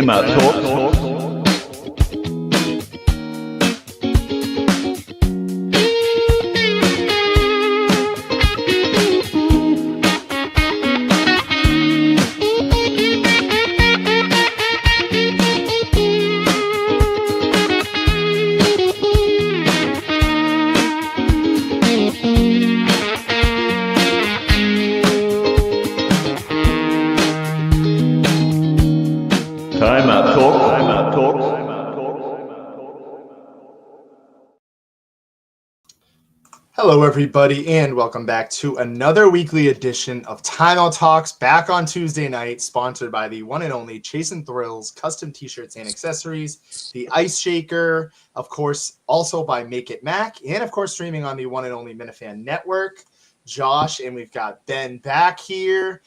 Timeout Talk. Timeout Talk. Timeout Talk. Hello, everybody, and welcome back to another weekly edition of Timeout Talks, back on Tuesday night, sponsored by the one and only Chasing Thrills custom t-shirts and accessories, the Ice Shaker, of course, also by Make It Mac, and of course, streaming on the one and only Minifan Network. Josh, and we've got Ben back here.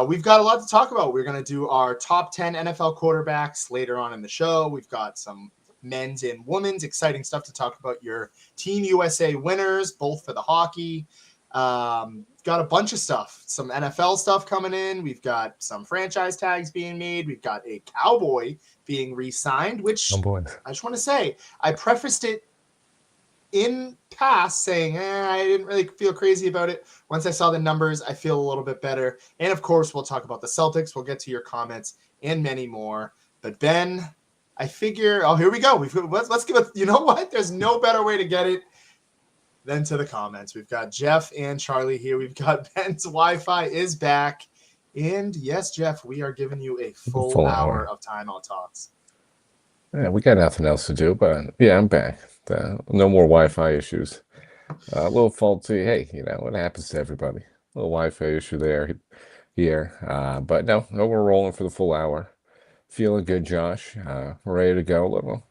We've got a lot to talk about. We're going to do our top 10 NFL quarterbacks later on in the show. We've got some men's and women's exciting stuff to talk about. Your Team USA winners, both for the hockey. Got a bunch of stuff. Some NFL stuff coming in. We've got some franchise tags being made. We've got a Cowboy being re-signed, which I just want to say, I prefaced it in past saying, I didn't really feel crazy about it. Once I saw the numbers, I feel a little bit better. And of course, we'll talk about the Celtics. We'll get to your comments and many more. But Ben, I figure, here we go. Let's give it, you know what? There's no better way to get it than to the comments. We've got Jeff and Charlie here. We've got Ben's Wi-Fi is back. And yes, Jeff, we are giving you a full hour of Timeout Talks. Yeah, we got nothing else to do, but yeah, I'm back. No more Wi-Fi issues. A little faulty. Hey, you know, what happens to everybody? A little Wi-Fi issue here. But no, we're rolling for the full hour. Feeling good, Josh. Ready to go. A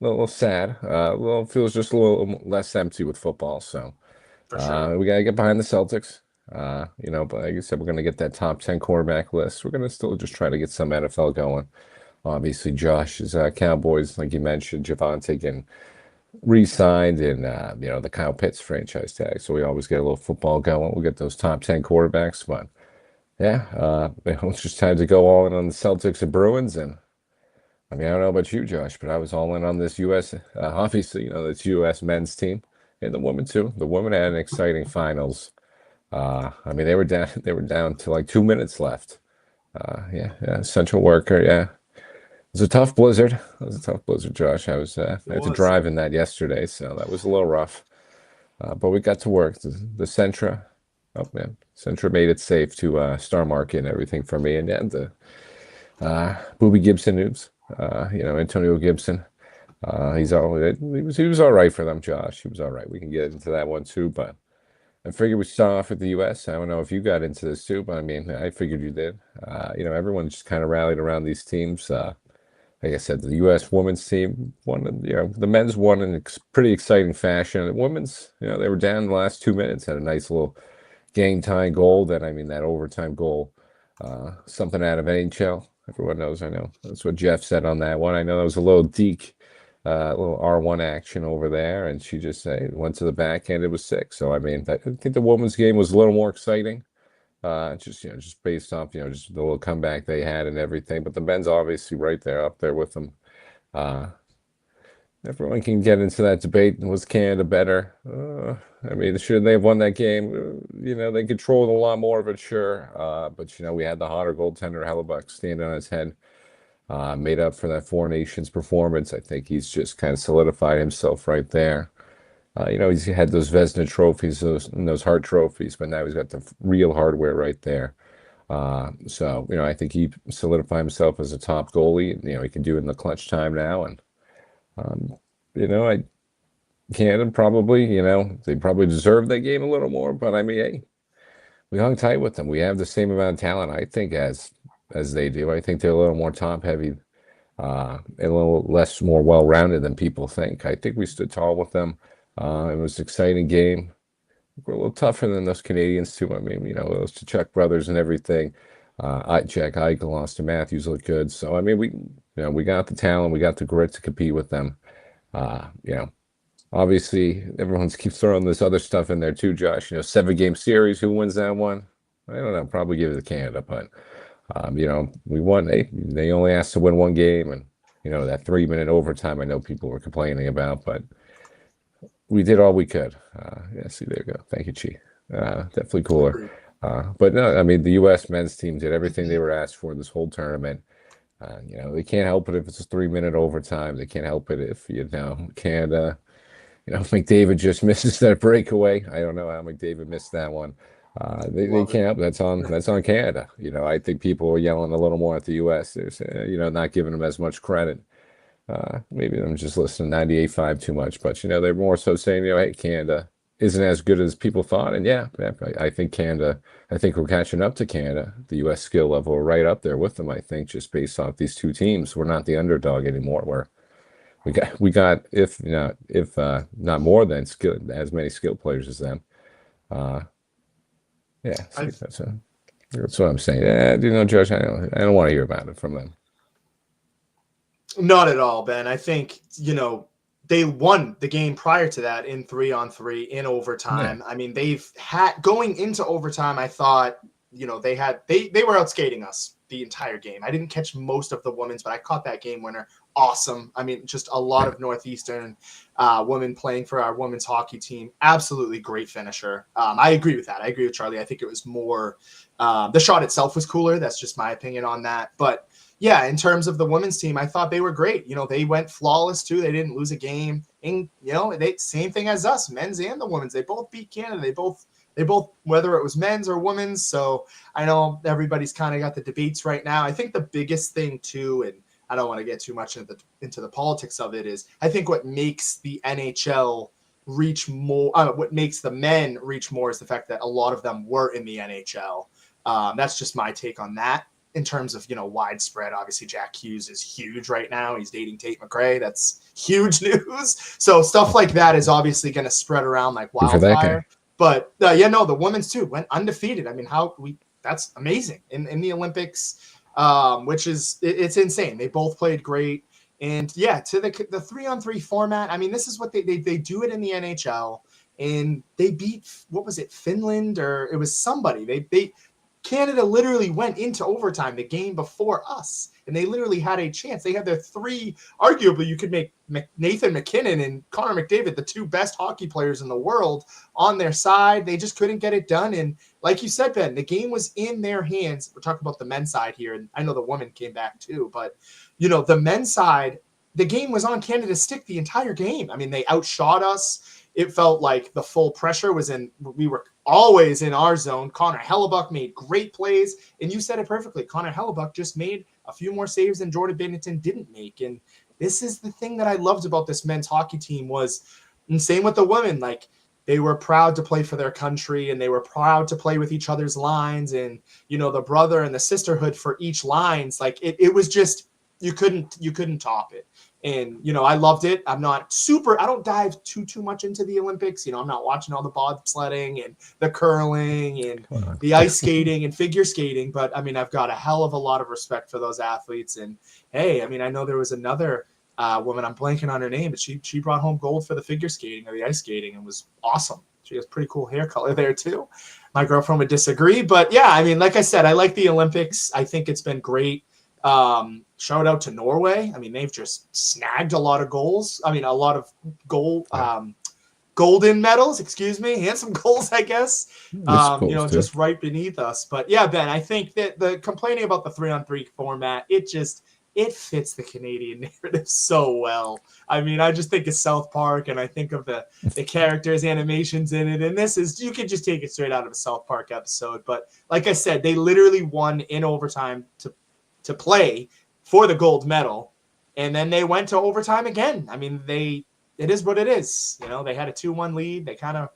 little sad. Feels just a little less empty with football. So For sure. we gotta get behind the Celtics. But like I said, we're gonna get that top 10 quarterback list. We're gonna still just try to get some NFL going. Obviously, Josh's Cowboys, like you mentioned, Javonte getting re-signed in the Kyle Pitts franchise tag. So we always get a little football going. We'll get those top 10 quarterbacks. But yeah, it's just time to go all in on the Celtics and Bruins. And I mean, I don't know about you, Josh, but I was all in on this U.S. Obviously, this U.S. men's team and the women too. The women had an exciting finals. I mean, they were down to like 2 minutes left. Central worker. Yeah. It was a tough blizzard. Josh. I had to drive in that yesterday, so that was a little rough. But we got to work. The Sentra, Sentra made it safe to Star Market and everything for me. And the Booby Gibson news. Antonio Gibson. He was all right for them, Josh. He was all right. We can get into that one too, but I figured we start off with the U.S. I don't know if you got into this too, but I mean, I figured you did. Everyone just kind of rallied around these teams. Like I said, the U.S. women's team won. The men's won in pretty exciting fashion. The women's, they were down in the last 2 minutes, had a nice little game-tying goal. That overtime goal, something out of NHL. Everyone knows. I know that's what Jeff said on that one. I know that was a little Deke, little R1 action over there, and she just went to the backhand. It was 6. So I mean, I think the women's game was a little more exciting. Just based off, just the little comeback they had and everything. But the men's obviously right there, up there with them. Everyone can get into that debate. Was Canada better? I mean, should they have won that game? They controlled a lot more of it, sure. But we had the hotter goaltender, Hellebuck, standing on his head. Made up for that Four Nations performance. I think he's just kind of solidified himself right there. He's had those Vezina trophies, those Hart trophies, but now he's got the real hardware right there. So I think he solidified himself as a top goalie. He can do it in the clutch time now. And, Canada probably, they probably deserve that game a little more. But I mean, hey, we hung tight with them. We have the same amount of talent, I think, as they do. I think they're a little more top heavy, and a little more well-rounded than people think. I think we stood tall with them. It was an exciting game. We're a little tougher than those Canadians too. I mean, those Chuck brothers and everything. Jack Eichel, Austin Matthews look good. So I mean, we got the talent, we got the grit to compete with them. Obviously, everyone keeps throwing this other stuff in there too, Josh. 7-game series. Who wins that one? I don't know. Probably give it to Canada, but We won. They only asked to win one game, and that 3-minute overtime. I know people were complaining about, but we did all we could. Yeah, see, there you go. Thank you, Chi. Definitely cooler. Agreed. But no, I mean, the U.S. men's team did everything they were asked for this whole tournament. They can't help it if it's a 3-minute overtime. They can't help it if, Canada, McDavid just misses that breakaway. I don't know how McDavid missed that one. They Love it. can't help. That's on Canada. I think people are yelling a little more at the U.S. There's, not giving them as much credit. Maybe I'm just listening to 98.5 too much, but they're more so saying, hey, Canada isn't as good as people thought. And yeah, I think we're catching up to Canada. The U.S. skill level, we're right up there with them. I think just based off these two teams, we're not the underdog anymore. We got if not more than as many skilled players as them. Yeah, see, that's what I'm saying. Yeah, Josh, I don't want to hear about it from them. Not at all, Ben. I think, they won the game prior to that in 3-on-3 in overtime. Yeah. I mean, they've had going into overtime, I thought, they were outskating us the entire game. I didn't catch most of the women's, but I caught that game winner. Awesome. I mean, just a lot of Northeastern women playing for our women's hockey team. Absolutely great finisher. I agree with that. I agree with Charlie. I think it was more the shot itself was cooler. That's just my opinion on that. But yeah, in terms of the women's team, I thought they were great. They went flawless too. They didn't lose a game. And they same thing as us, men's and the women's. They both beat Canada. They both whether it was men's or women's. So I know everybody's kind of got the debates right now. I think the biggest thing too, and I don't want to get too much into the politics of it, is I think what makes the NHL reach more, what makes the men reach more is the fact that a lot of them were in the NHL. That's just my take on that. In terms of, widespread, obviously Jack Hughes is huge right now. He's dating Tate McRae. That's huge news. So stuff like that is obviously going to spread around like wildfire. But the women's too went undefeated. I mean, that's amazing in the Olympics, which is, it's insane. They both played great. And yeah, to the 3-on-3 format. I mean, this is what they do it in the NHL, and they beat, what was it? Finland, or it was somebody. Canada literally went into overtime the game before us, and they literally had a chance. They had their three, arguably you could make Nathan McKinnon and Connor McDavid the two best hockey players in the world on their side. They just couldn't get it done. And like you said, Ben, the game was in their hands. We're talking about the men's side here, and I know the women came back too, but the men's side, the game was on Canada's stick the entire game. I mean, they outshot us. It felt like the full pressure was we were always in our zone. Connor Hellebuck made great plays, and you said it perfectly. Connor Hellebuck just made a few more saves than Jordan Binnington didn't make. And this is the thing that I loved about this men's hockey team was, and same with the women, like they were proud to play for their country, and they were proud to play with each other's lines, and, the brother and the sisterhood for each lines. Like it was just, you couldn't top it. And, I loved it. I don't dive too much into the Olympics. I'm not watching all the bobsledding and the curling and the ice skating and figure skating. But, I mean, I've got a hell of a lot of respect for those athletes. And, hey, I mean, I know there was another woman, I'm blanking on her name, but she brought home gold for the figure skating or the ice skating and was awesome. She has pretty cool hair color there, too. My girlfriend would disagree. But, yeah, I mean, like I said, I like the Olympics. I think it's been great. Shout out to Norway. I mean, they've just snagged a lot of goals. I mean, a lot of golden medals, and some goals, I guess, just right beneath us. But yeah, Ben, I think that the complaining about the 3-on-3 format, it fits the Canadian narrative so well. I mean, I just think of South Park, and I think of the characters, animations in it. And you could just take it straight out of a South Park episode. But like I said, they literally won in overtime to play for the gold medal, and then they went to overtime again. I mean, it is what it is. They had a 2-1 lead. They kind of,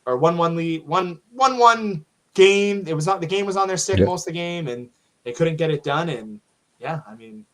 or 1-1 lead, 1-1 game. The game was on their stick most of the game, and they couldn't get it done. And yeah, I mean,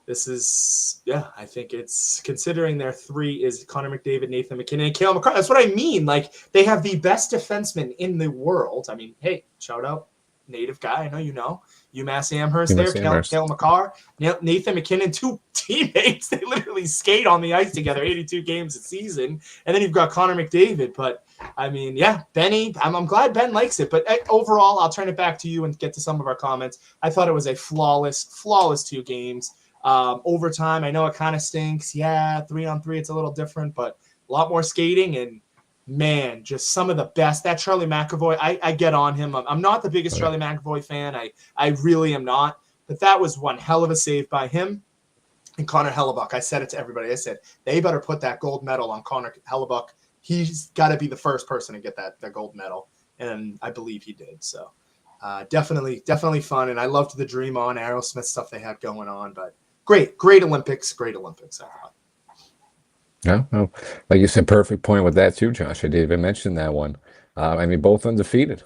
I think it's, considering their three is Connor McDavid, Nathan McKinnon, and Cale McCarr. That's what I mean. Like, they have the best defenseman in the world. I mean, hey, shout out, native guy. I know you know. UMass Amherst there. UMass Amherst. Kale McCarr, Nathan McKinnon, two teammates. They literally skate on the ice together 82 games a season. And then you've got Connor McDavid. But, I mean, yeah, Benny, I'm glad Ben likes it. But overall, I'll turn it back to you and get to some of our comments. I thought it was a flawless 2 games. Overtime, I know it kind of stinks. Yeah, 3-on-3, it's a little different, but a lot more skating. And, man, just some of the best. That Charlie McAvoy, I get on him. I'm not the biggest Charlie McAvoy fan. I really am not. But that was one hell of a save by him. And Connor Hellebuck, I said it to everybody. I said, they better put that gold medal on Connor Hellebuck. He's got to be the first person to get that gold medal. And I believe he did. So definitely fun. And I loved the Dream On Aerosmith stuff they had going on. But great Olympics, I thought. Yeah, well, like you said, perfect point with that too, Josh. I didn't even mention that one. I mean, both undefeated.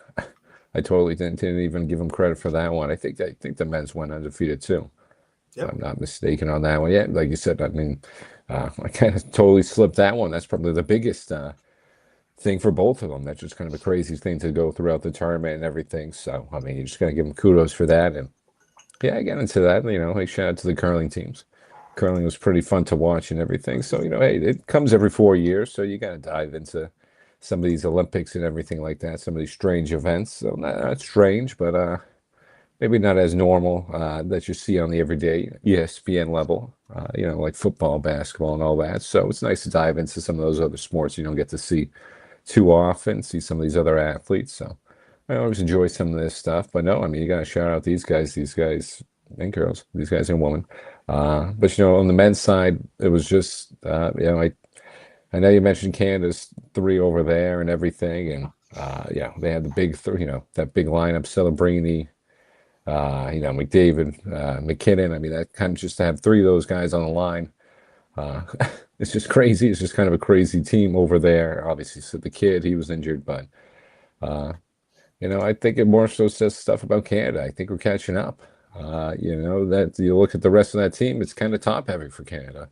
I totally didn't even give them credit for that one. I think the men's went undefeated too. Yep. If I'm not mistaken on that one. Yeah, like you said, I mean, I kind of totally slipped that one. That's probably the biggest thing for both of them. That's just kind of a crazy thing to go throughout the tournament and everything. So, I mean, you just got to give them kudos for that. And yeah, I get into that. You know, like shout out to the curling teams. Curling was pretty fun to watch and everything. So, you know, hey, it comes every 4 years. So you got to dive into some of these Olympics and everything like that. Some of these strange events. So not strange, but maybe not as normal that you see on the everyday ESPN level, you know, like football, basketball, and all that. So it's nice to dive into some of those other sports you don't get to see too often, see some of these other athletes. So I always enjoy some of this stuff. But no, I mean, you got to shout out these guys and girls, these guys and women. But, you know, on the men's side, it was just, you know, I know you mentioned Canada's 3 over there and everything. And, yeah, they had the big, you know, that big lineup, Celebrini, you know, McDavid, McKinnon. I mean, that kind of just to have 3 of those guys on the line. It's just crazy. It's just kind of a crazy team over there. Obviously, so the kid, he was injured, but, you know, I think it more so says stuff about Canada. I think we're catching up. You know, that you look at the rest of that team, it's kind of top heavy for Canada.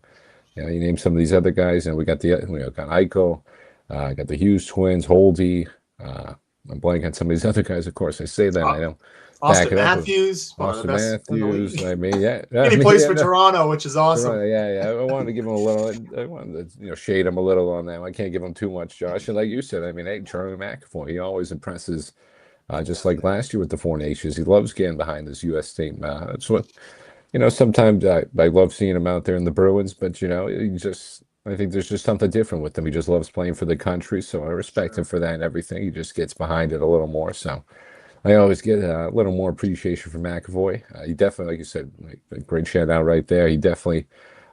You know, you name some of these other guys, and we got got Eichel, got the Hughes twins, Holdy. I'm blanking on some of these other guys. Of course, I say that I don't Austin Matthews, Austin Matthews. I mean, yeah, and he plays for Toronto, which is awesome. Toronto, yeah. I wanted to give him a little. I wanted to, you know, shade him a little on that. I can't give him too much, Josh. And like you said, I mean, hey, Charlie McAvoy, he always impresses. Just like last year with the 4 Nations, he loves getting behind this U.S. team. That's what, you know, sometimes I love seeing him out there in the Bruins, but, you know, I think there's just something different with him. He just loves playing for the country, so I respect him for that and everything. He just gets behind it a little more, so I always get a little more appreciation for McAvoy. He definitely, like you said, a great shout out right there. He definitely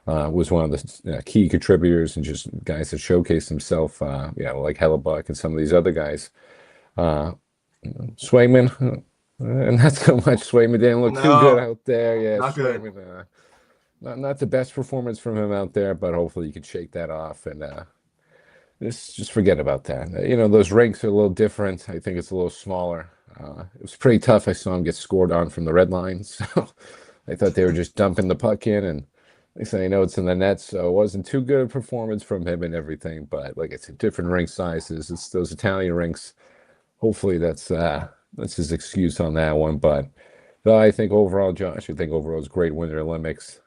was one of the key contributors and just guys that showcased himself, you know, like Hellebuck and some of these other guys. Swayman, not so much. Swayman didn't look too good out there. Yeah, not Swayman, good. Not the best performance from him out there, but hopefully you can shake that off and just forget about that. You know, those rinks are a little different. I think it's a little smaller. It was pretty tough. I saw him get scored on from the red line, so I thought they were just dumping the puck in, and they say, I know it's in the net, so it wasn't too good a performance from him and everything. But like I said, different rink sizes. It's those Italian rinks. Hopefully that's his excuse on that one. But I think overall, Josh, it's a great winter Olympics.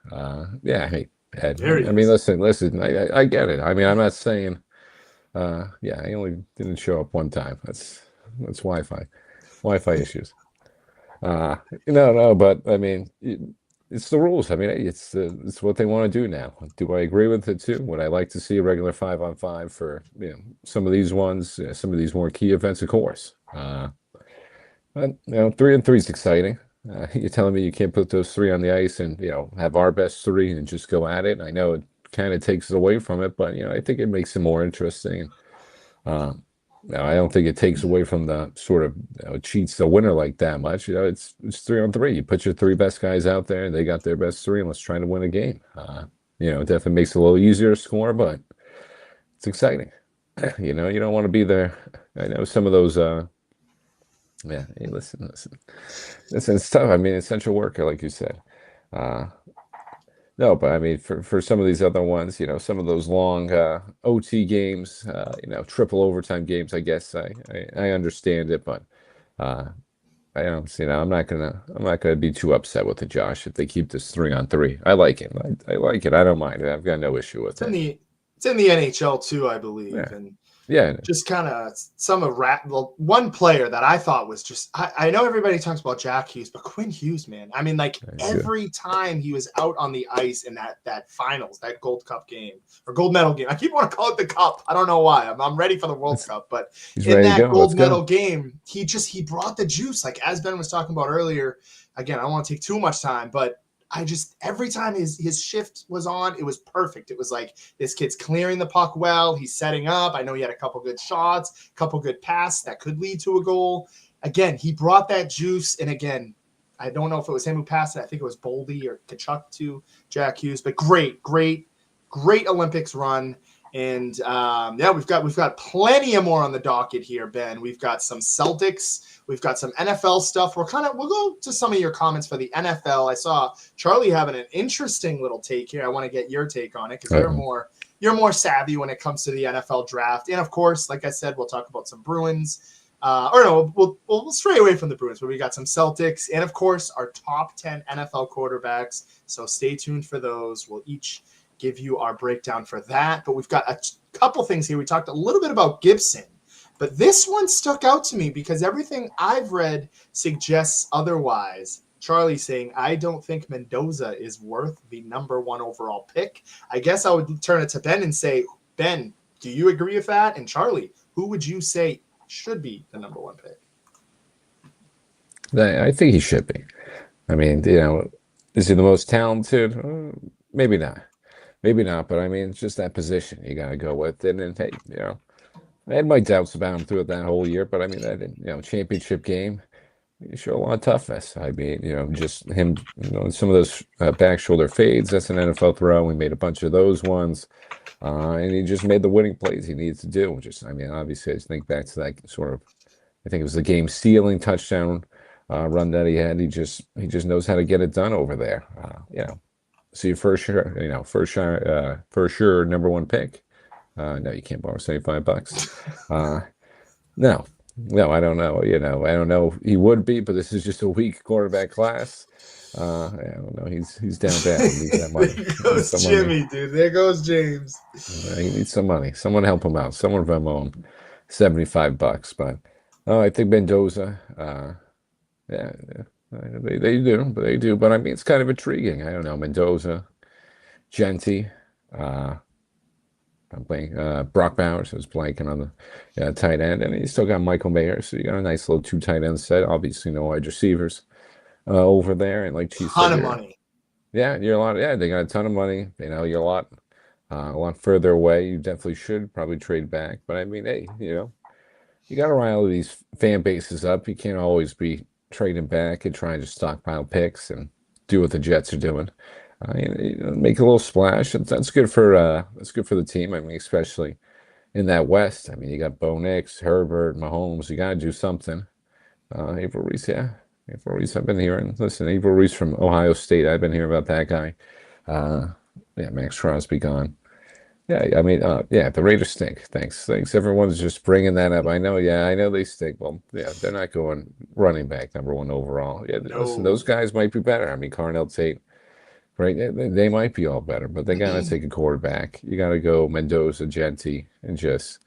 Yeah, hey, Ed, I mean, listen, I get it. I mean, I'm not saying, yeah, I only didn't show up one time. That's Wi-Fi issues. No, but I mean, it's the rules. I mean, it's what they want to do now. Do I agree with it too? Would I like to see a regular 5-on-5 for, you know, some of these ones, some of these more key events? Of course. But, you know, 3-on-3 is exciting. You're telling me you can't put those 3 on the ice and, you know, have our best 3 and just go at it. I know it kind of takes it away from it, but, you know, I think it makes it more interesting. Now, I don't think it takes away from the sort of, you know, cheats the winner like that much. You know, it's 3-on-3. You put your 3 best guys out there, and they got their best 3, and let's try to win a game. You know, it definitely makes it a little easier to score, but it's exciting. You know, you don't want to be there. I know some of those. Yeah, hey, listen. It's tough. I mean, essential worker, like you said. No, but I mean, for some of these other ones, you know, some of those long OT games, you know, triple overtime games, I guess I understand it, but I don't see now. I'm not gonna be too upset with it, Josh, if they keep this 3-on-3. I like it. I like it. I don't mind it. I've got no issue with It's in it. the it's in the NHL too, I believe, Yeah. and Yeah. just kind of some of well, one player that I thought was just I know everybody talks about Jack Hughes, but Quinn Hughes, man. I mean, like He's good. every time he was out on the ice in that finals, that Gold Cup game or Gold Medal game. I keep want to call it the Cup. I don't know why. I'm ready for the World Cup, but He's in ready to that go. Let's Gold Medal go. game, he brought the juice. Like as Ben was talking about earlier. Again, I don't want to take too much time, but I just every time his shift was on, it was perfect. It was like this kid's clearing the puck well. He's setting up. I know he had a couple good shots, a couple good passes that could lead to a goal. Again, he brought that juice. And again, I don't know if it was him who passed it. I think it was Boldy or Kachuk to Jack Hughes. But great Olympics run. And yeah, we've got plenty of more on the docket here, Ben. We've got some Celtics. We've got some NFL stuff. We'll go to some of your comments for the NFL. I saw Charlie having an interesting little take here. I want to get your take on it because you're more savvy when it comes to the NFL draft. And of course, like I said, we'll talk about some Bruins. Or no, we'll stray away from the Bruins, but we got some Celtics and of course our top 10 NFL quarterbacks. So stay tuned for those. We'll each give you our breakdown for that. But we've got a couple things here. We talked a little bit about Gibson. But this one stuck out to me because everything I've read suggests otherwise. Charlie saying, I don't think Mendoza is worth the number 1 overall pick. I guess I would turn it to Ben and say, Ben, do you agree with that? And Charlie, who would you say should be the number 1 pick? I think he should be. I mean, is he the most talented? Maybe not. Maybe not, but I mean, it's just that position you got to go with. And hey, I had my doubts about him throughout that whole year, but I mean, that championship game, he showed a lot of toughness. I mean, just him, some of those back shoulder fades, that's an NFL throw. We made a bunch of those ones, and he just made the winning plays he needs to do. I mean, obviously, I just think back to that sort of, I think it was the game sealing touchdown run that he had. He just knows how to get it done over there. So your first sure number 1 pick. No, you can't borrow $75. No, I don't know. I don't know if he would be, but this is just a weak quarterback class. I don't know. He's down bad. He needs that money. There goes Jimmy, dude. There goes James. He needs some money. Someone help him out. Someone owe him $75. But I think Mendoza. Yeah. They do. But I mean, it's kind of intriguing. I don't know. Mendoza, Genty. I'm playing Brock Bowers. I was blanking on the tight end, and you still got Michael Mayer. So you got a nice little 2 tight end set. Obviously, no wide receivers over there, and like Chief ton said, of money. Yeah, you're a lot. Yeah, they got a ton of money. You're a lot further away. You definitely should probably trade back. But I mean, hey, you got to rile these fan bases up. You can't always be trading back and trying to stockpile picks and do what the Jets are doing. Make a little splash. That's good for the team. I mean, especially in that West. I mean, you got Bo Nix, Herbert, Mahomes. You got to do something. April Reese, yeah. April Reese, I've been hearing. Listen, April Reese from Ohio State. I've been hearing about that guy. Yeah, Max Crosby gone. Yeah, I mean, the Raiders stink. Thanks. Everyone's just bringing that up. I know they stink. Well, yeah, they're not going running back number 1 overall. Yeah, No. listen, those guys might be better. I mean, Carnell Tate. Right, they might be all better, but they gotta take a quarterback. You gotta go Mendoza, Genty, and just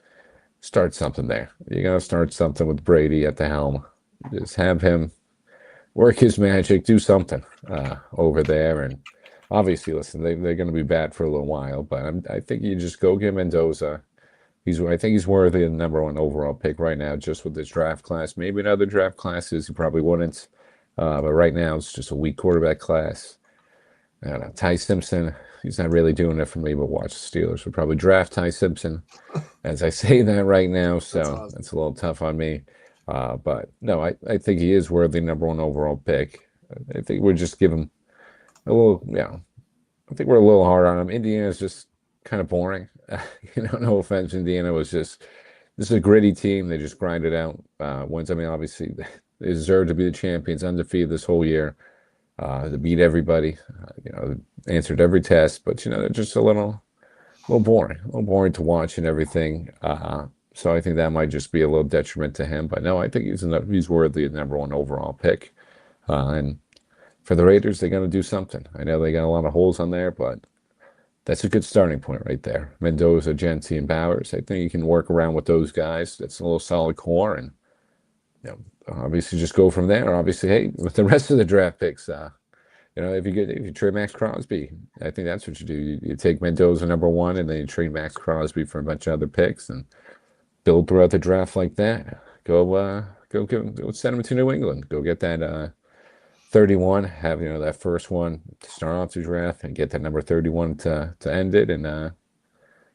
start something there. You gotta start something with Brady at the helm. Just have him work his magic, do something over there. And obviously, listen, they're going to be bad for a little while, but I think you just go get Mendoza. I think he's worthy of the number 1 overall pick right now, just with this draft class. Maybe in other draft classes, he probably wouldn't. But right now, it's just a weak quarterback class. I don't know. Ty Simpson, he's not really doing it for me, but watch the Steelers would probably draft Ty Simpson as I say that right now. So that's a little tough on me. But no, I think he is worthy number 1 overall pick. I think we're just giving a little, I think we're a little hard on him. Indiana's just kind of boring. No offense. Indiana was this is a gritty team. They just grinded out wins. I mean, obviously, they deserve to be the champions, undefeated this whole year. To beat everybody, answered every test, but they're just a little boring to watch and everything. So I think that might just be a little detriment to him. But no, I think he's worthy of number one overall pick. And for the Raiders, they're going to do something. I know they got a lot of holes on there, but that's a good starting point right there. Mendoza, Genti, and Bowers. I think you can work around with those guys. That's a little solid core, and you know, obviously just go from there. Obviously, hey, with the rest of the draft picks, if you trade Max Crosby, I think that's what you do. You take Mendoza number one, and then you trade Max Crosby for a bunch of other picks, and build throughout the draft like that. Go send him to New England. Go get that 31. Have that first one to start off the draft, and get that number 31 to end it, and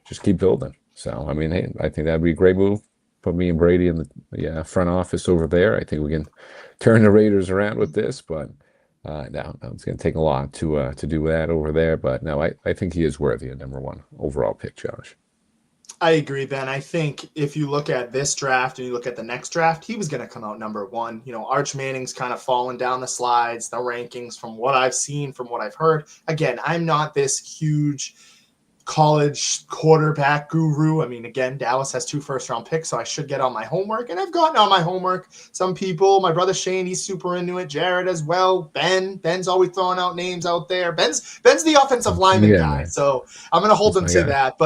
just keep building. So I mean, hey, I think that'd be a great move. Put me and Brady in the front office over there. I think we can turn the Raiders around with this, but no, it's going to take a lot to do that over there. But no, I think he is worthy of number one overall pick, Josh. I agree, Ben. I think if you look at this draft and you look at the next draft, he was going to come out number one. Arch Manning's kind of fallen down the slides, the rankings from what I've seen, from what I've heard. Again, I'm not this huge college quarterback guru. I mean, again, Dallas has 2 first-round picks, so I should get on my homework, and I've gotten on my homework. Some people, my brother Shane, he's super into it. Jared as well. Ben's always throwing out names out there. Ben's the offensive lineman guy, Man. So I'm going to hold him to guy. that.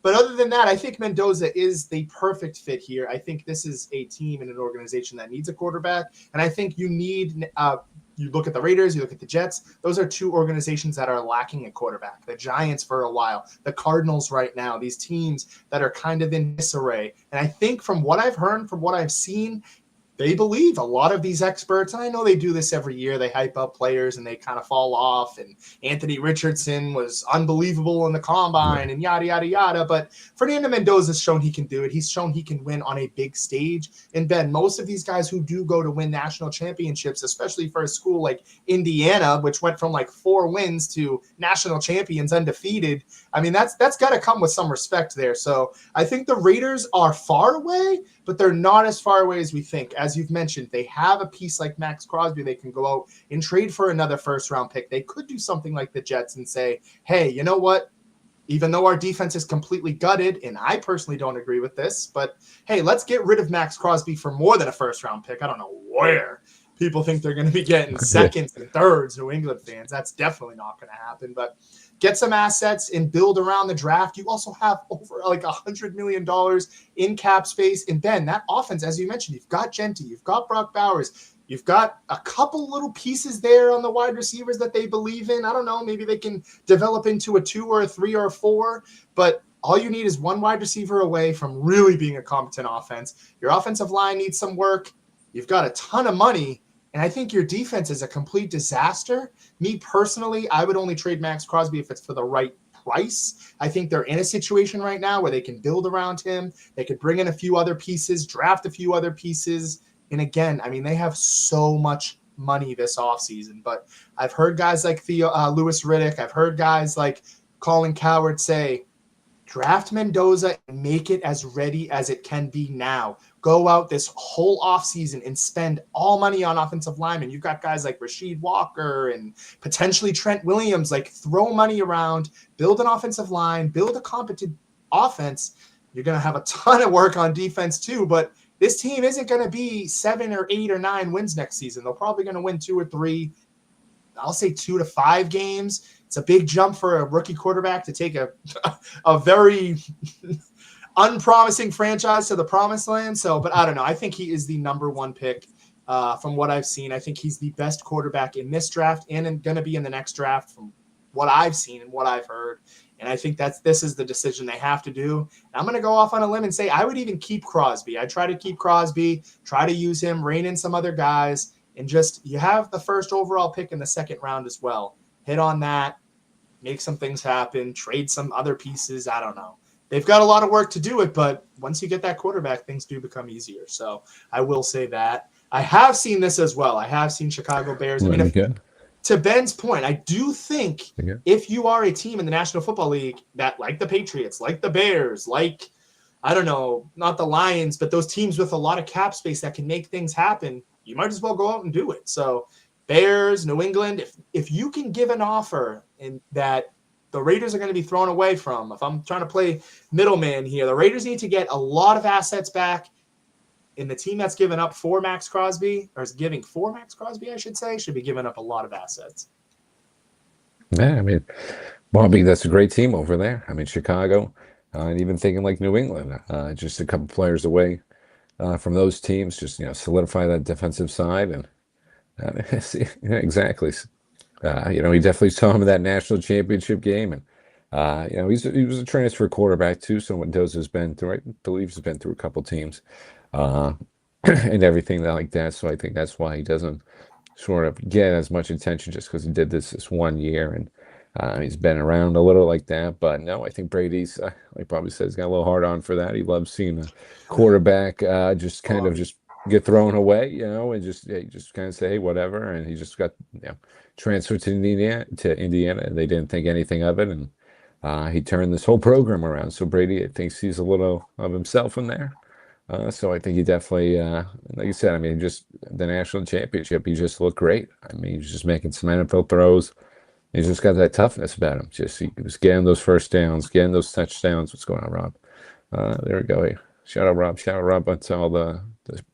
But other than that, I think Mendoza is the perfect fit here. I think this is a team and an organization that needs a quarterback. And I think you need you look at the Raiders, you look at the Jets. Those are 2 organizations that are lacking a quarterback. The Giants for a while, the Cardinals right now, these teams that are kind of in disarray. And I think from what I've heard, from what I've seen, they believe a lot of these experts, and I know they do this every year, they hype up players and they kind of fall off, and Anthony Richardson was unbelievable in the combine and yada, yada, yada, but Fernando Mendoza's shown he can do it. He's shown he can win on a big stage. And Ben, most of these guys who do go to win national championships, especially for a school like Indiana, which went from like 4 wins to national champions undefeated, I mean, that's got to come with some respect there. So I think the Raiders are far away, but they're not as far away as we think. As you've mentioned, they have a piece like Max Crosby. They can go out and trade for another first-round pick. They could do something like the Jets and say, hey, you know what? Even though our defense is completely gutted, and I personally don't agree with this, but hey, let's get rid of Max Crosby for more than a first-round pick. I don't know where people think they're going to be getting seconds and thirds, New England fans. That's definitely not going to happen. But get some assets and build around the draft. You also have over like $100 million in cap space. And Ben, that offense, as you mentioned, you've got Genti, you've got Brock Bowers, you've got a couple little pieces there on the wide receivers that they believe in. I don't know, maybe they can develop into a 2 or a 3 or a 4, but all you need is one wide receiver away from really being a competent offense. Your offensive line needs some work. You've got a ton of money. And I think your defense is a complete disaster. Me personally, I would only trade Max Crosby if it's for the right price. I think they're in a situation right now where they can build around him. They could bring in a few other pieces, draft a few other pieces. And again, I mean, they have so much money this offseason. But I've heard guys like Louis Riddick. I've heard guys like Colin Cowherd say, draft Mendoza and make it as ready as it can be now. Go out this whole offseason and spend all money on offensive linemen. You've got guys like Rasheed Walker and potentially Trent Williams. Like, throw money around, build an offensive line, build a competent offense. You're going to have a ton of work on defense too, but this team isn't going to be 7 or 8 or 9 wins next season. They're probably going to win 2 or 3. I'll say 2 to 5 games. It's a big jump for a rookie quarterback to take a very unpromising franchise to the promised land. So, but I don't know. I think he is the number 1 pick from what I've seen. I think he's the best quarterback in this draft and going to be in the next draft from what I've seen and what I've heard. And I think this is the decision they have to do. And I'm going to go off on a limb and say I would even keep Crosby. I'd try to keep Crosby, try to use him, rein in some other guys, and just you have the first overall pick in the 2nd round as well. Hit on that, make some things happen, trade some other pieces. I don't know. They've got a lot of work to do it, but once you get that quarterback, things do become easier. So I will say that. I have seen this as well. I have seen Chicago Bears. I mean, to Ben's point, I do think if you are a team in the National Football League that, like the Patriots, like the Bears, like, I don't know, not the Lions, but those teams with a lot of cap space that can make things happen, you might as well go out and do it. So Bears, New England, if you can give an offer in that the Raiders are going to be thrown away from. If I'm trying to play middleman here, the Raiders need to get a lot of assets back. And the team that's given up for Max Crosby, or is giving for Max Crosby, I should say, should be giving up a lot of assets. Yeah, I mean, Bobby, that's a great team over there. I mean, Chicago, and even thinking like New England, just a couple players away from those teams, just solidify that defensive side, and yeah, exactly. He definitely saw him in that national championship game, and he was a transfer quarterback too. So when Doz has been through, I believe he's been through a couple teams, uh, and everything like that. So I think that's why he doesn't sort of get as much attention just because he did this 1 year, and he's been around a little like that. But no, I think Brady's, like Bobby says, got a little hard on for that. He loves seeing a quarterback just kind of just get thrown away, and just kind of say, hey, whatever. And he just got transferred to Indiana. They didn't think anything of it, and he turned this whole program around. So Brady, I think, sees a little of himself in there. So I think he definitely, like you said, I mean, just the national championship, he just looked great. I mean, he's just making some NFL throws. He's just got that toughness about him. He was getting those first downs, getting those touchdowns. What's going on, Rob? There we go. Hey, shout out Rob. Shout out Rob on all the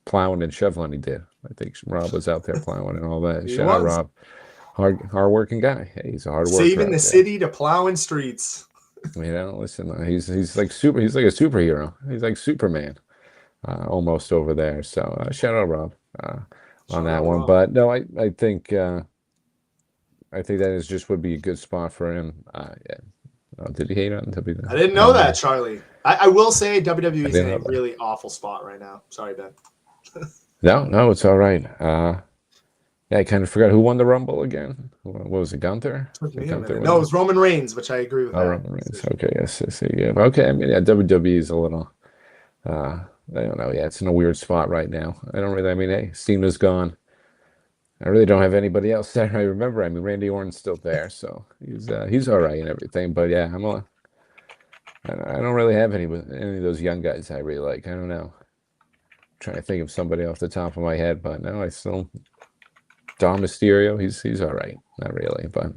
plowing and shoveling he did. I think Rob was out there plowing and all that. Shout out Rob. Hard working guy. Hey, he's a hard worker. Saving the city to plowing streets. Listen, he's like super. He's like a superhero. He's like Superman. Almost over there. So shout out Rob on that one. Rob. But no, I think that is just would be a good spot for him. Yeah. Did he hate on WWE? I didn't know that, Charlie. I will say WWE is in a really awful spot right now. Sorry, Ben. No, it's all right. Yeah, I kind of forgot who won the Rumble again. What was it, Gunther? No, it was Roman Reigns, which I agree with. Roman Reigns. Okay, yes. Yeah. Okay, I mean, yeah, WWE is a little. I don't know. Yeah, it's in a weird spot right now. I don't really. I mean, hey, Cena's gone. I really don't have anybody else there. I remember. I mean, Randy Orton's still there, so he's all right and everything. But yeah, I don't really have any of those young guys I really like. I don't know. I'm trying to think of somebody off the top of my head, but no, I still. Dom Mysterio, he's all right. Not really, but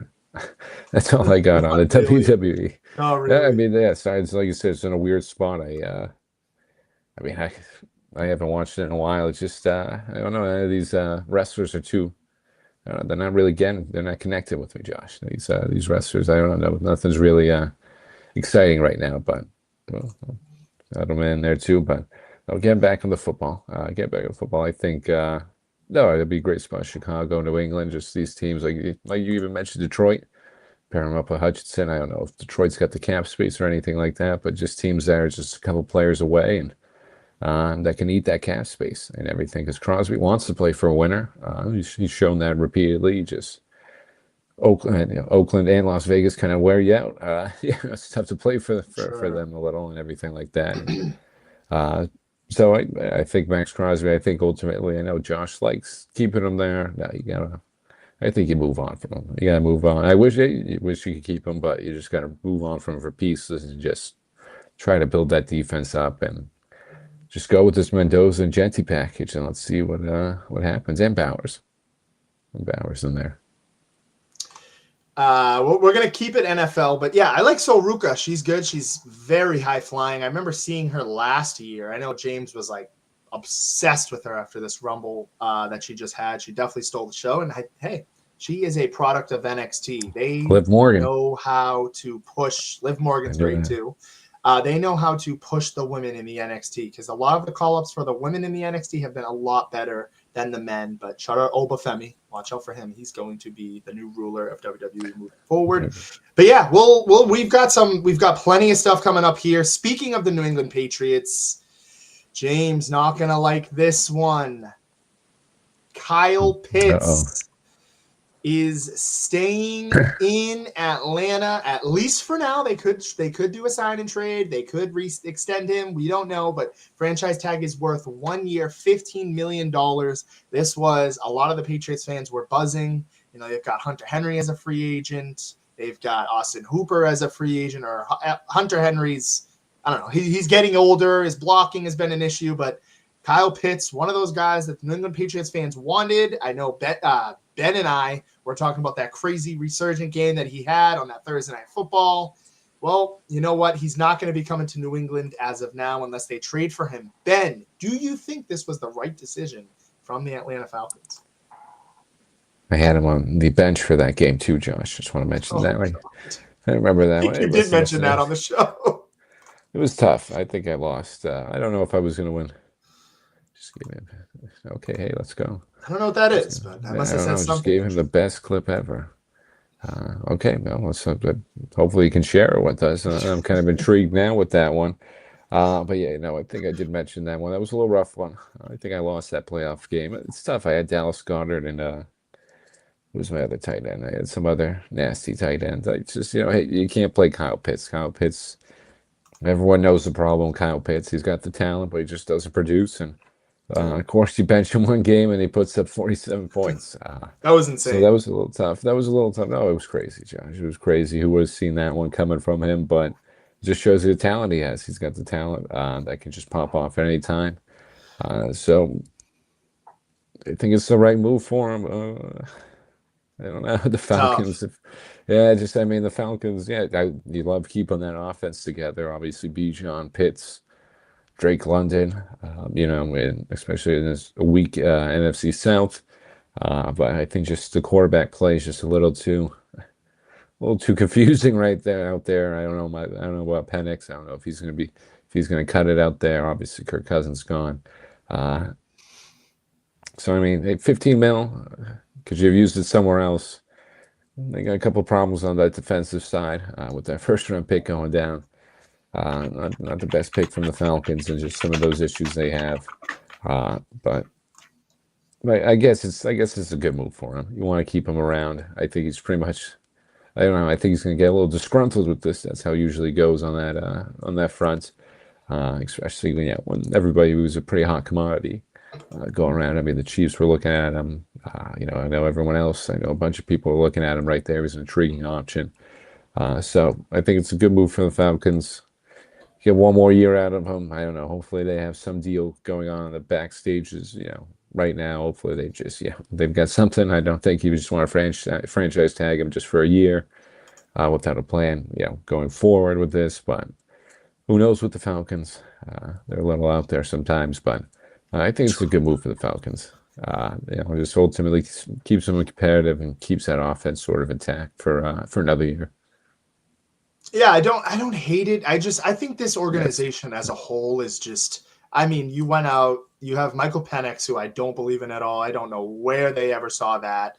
that's all I got on the WWE. Oh, really? Yeah, I mean, yeah. Besides, like you said, it's in a weird spot. I mean, I haven't watched it in a while. It's just I don't know. These wrestlers are too. They're not really they're not connected with me, Josh. These wrestlers, I don't know. Nothing's really exciting right now. But I'm in there too. But I'll get back on the football. I think no, it'd be a great spot. Chicago, New England, just these teams like you even mentioned Detroit. Pair them up with Hutchinson. I don't know if Detroit's got the cap space or anything like that, but just teams there, just a couple players away and. That can eat that cap space and everything. Because Crosby wants to play for a winner. He's shown that repeatedly. Just Oakland and Las Vegas kind of wear you out. Yeah, it's tough to play for them a little and everything like that. So I think Max Crosby. I think ultimately, I know Josh likes keeping him there. No, I think you move on from him. You gotta move on. I wish you could keep him, but you just gotta move on from him for pieces and just try to build that defense up and. Just go with this Mendoza and Genti package, and let's see what happens. And Bowers in there. We're gonna keep it NFL, but yeah, I like Soruka. She's good. She's very high flying. I remember seeing her last year. I know James was like obsessed with her after this Rumble that she just had. She definitely stole the show. And hey, she is a product of NXT. They know how to push. Liv Morgan's great too. They know how to push the women in the NXT because a lot of the call-ups for the women in the NXT have been a lot better than the men. But shout out Obafemi. Watch out for him. He's going to be the new ruler of WWE moving forward. But yeah, we've got plenty of stuff coming up here. Speaking of the New England Patriots, James, not gonna like this one. Kyle Pitts is staying in Atlanta, at least for now. They could do a sign and trade. They could extend him. We don't know, but franchise tag is worth 1 year, $15 million. This was a lot of the Patriots fans were buzzing. They've got Hunter Henry as a free agent. They've got Austin Hooper as a free agent, or Hunter Henry's, I don't know. He's getting older. His blocking has been an issue, but Kyle Pitts, one of those guys that the New England Patriots fans wanted. I know Ben and I We're talking about that crazy resurgent game that he had on that Thursday Night Football. Well, you know what? He's not going to be coming to New England as of now unless they trade for him. Ben, do you think this was the right decision from the Atlanta Falcons? I had him on the bench for that game too, Josh. Just want to mention that one. I remember that one. You did mention that on the show. It was tough. I think I lost. I don't know if I was going to win. Just give him. Okay, hey, let's go. I don't know what that is, but I must have said something. Just gave him the best clip ever. Okay, well, hopefully you can share it with us. I'm kind of intrigued now with that one. But yeah, no, I think I did mention that one. That was a little rough one. I think I lost that playoff game. It's tough. I had Dallas Goedert and who was my other tight end? I had some other nasty tight ends. I just, hey, you can't play Kyle Pitts. Kyle Pitts, everyone knows the problem with Kyle Pitts. He's got the talent, but he just doesn't produce. And of course, you bench him one game and he puts up 47 points. That was insane. So that was a little tough. No, it was crazy, Josh. It was crazy. Who would have seen that one coming from him? But it just shows you the talent he has. He's got the talent that can just pop off at any time. So I think it's the right move for him. I don't know. The Falcons. The Falcons, you love keeping that offense together. Obviously, Bijan, Pitts, Drake London, especially in this weak NFC South. But I think just the quarterback play is just a little too confusing right there out there. I don't know about Penix. I don't know if he's going to cut it out there. Obviously, Kirk Cousins gone. So I mean, 15 mil. Could you have used it somewhere else? They got a couple problems on that defensive side with that first-round pick going down. Not the best pick from the Falcons, and just some of those issues they have. But I guess it's a good move for him. You want to keep him around. I think he's pretty much. I don't know. I think he's going to get a little disgruntled with this. That's how it usually goes on that front. Especially when everybody was a pretty hot commodity going around. I mean, the Chiefs were looking at him. I know everyone else. I know a bunch of people were looking at him right there. He's an intriguing option. So I think it's a good move for the Falcons. Get one more year out of him. I don't know. Hopefully they have some deal going on in the backstages. Right now, hopefully they've got something. I don't think you just want to franchise tag him just for a year without a plan. Going forward with this, but who knows with the Falcons? They're a little out there sometimes, but I think it's a good move for the Falcons. Just ultimately keeps them competitive and keeps that offense sort of intact for another year. Yeah, I don't hate it. I think this organization as a whole is just. I mean, you went out. You have Michael Penix, who I don't believe in at all. I don't know where they ever saw that.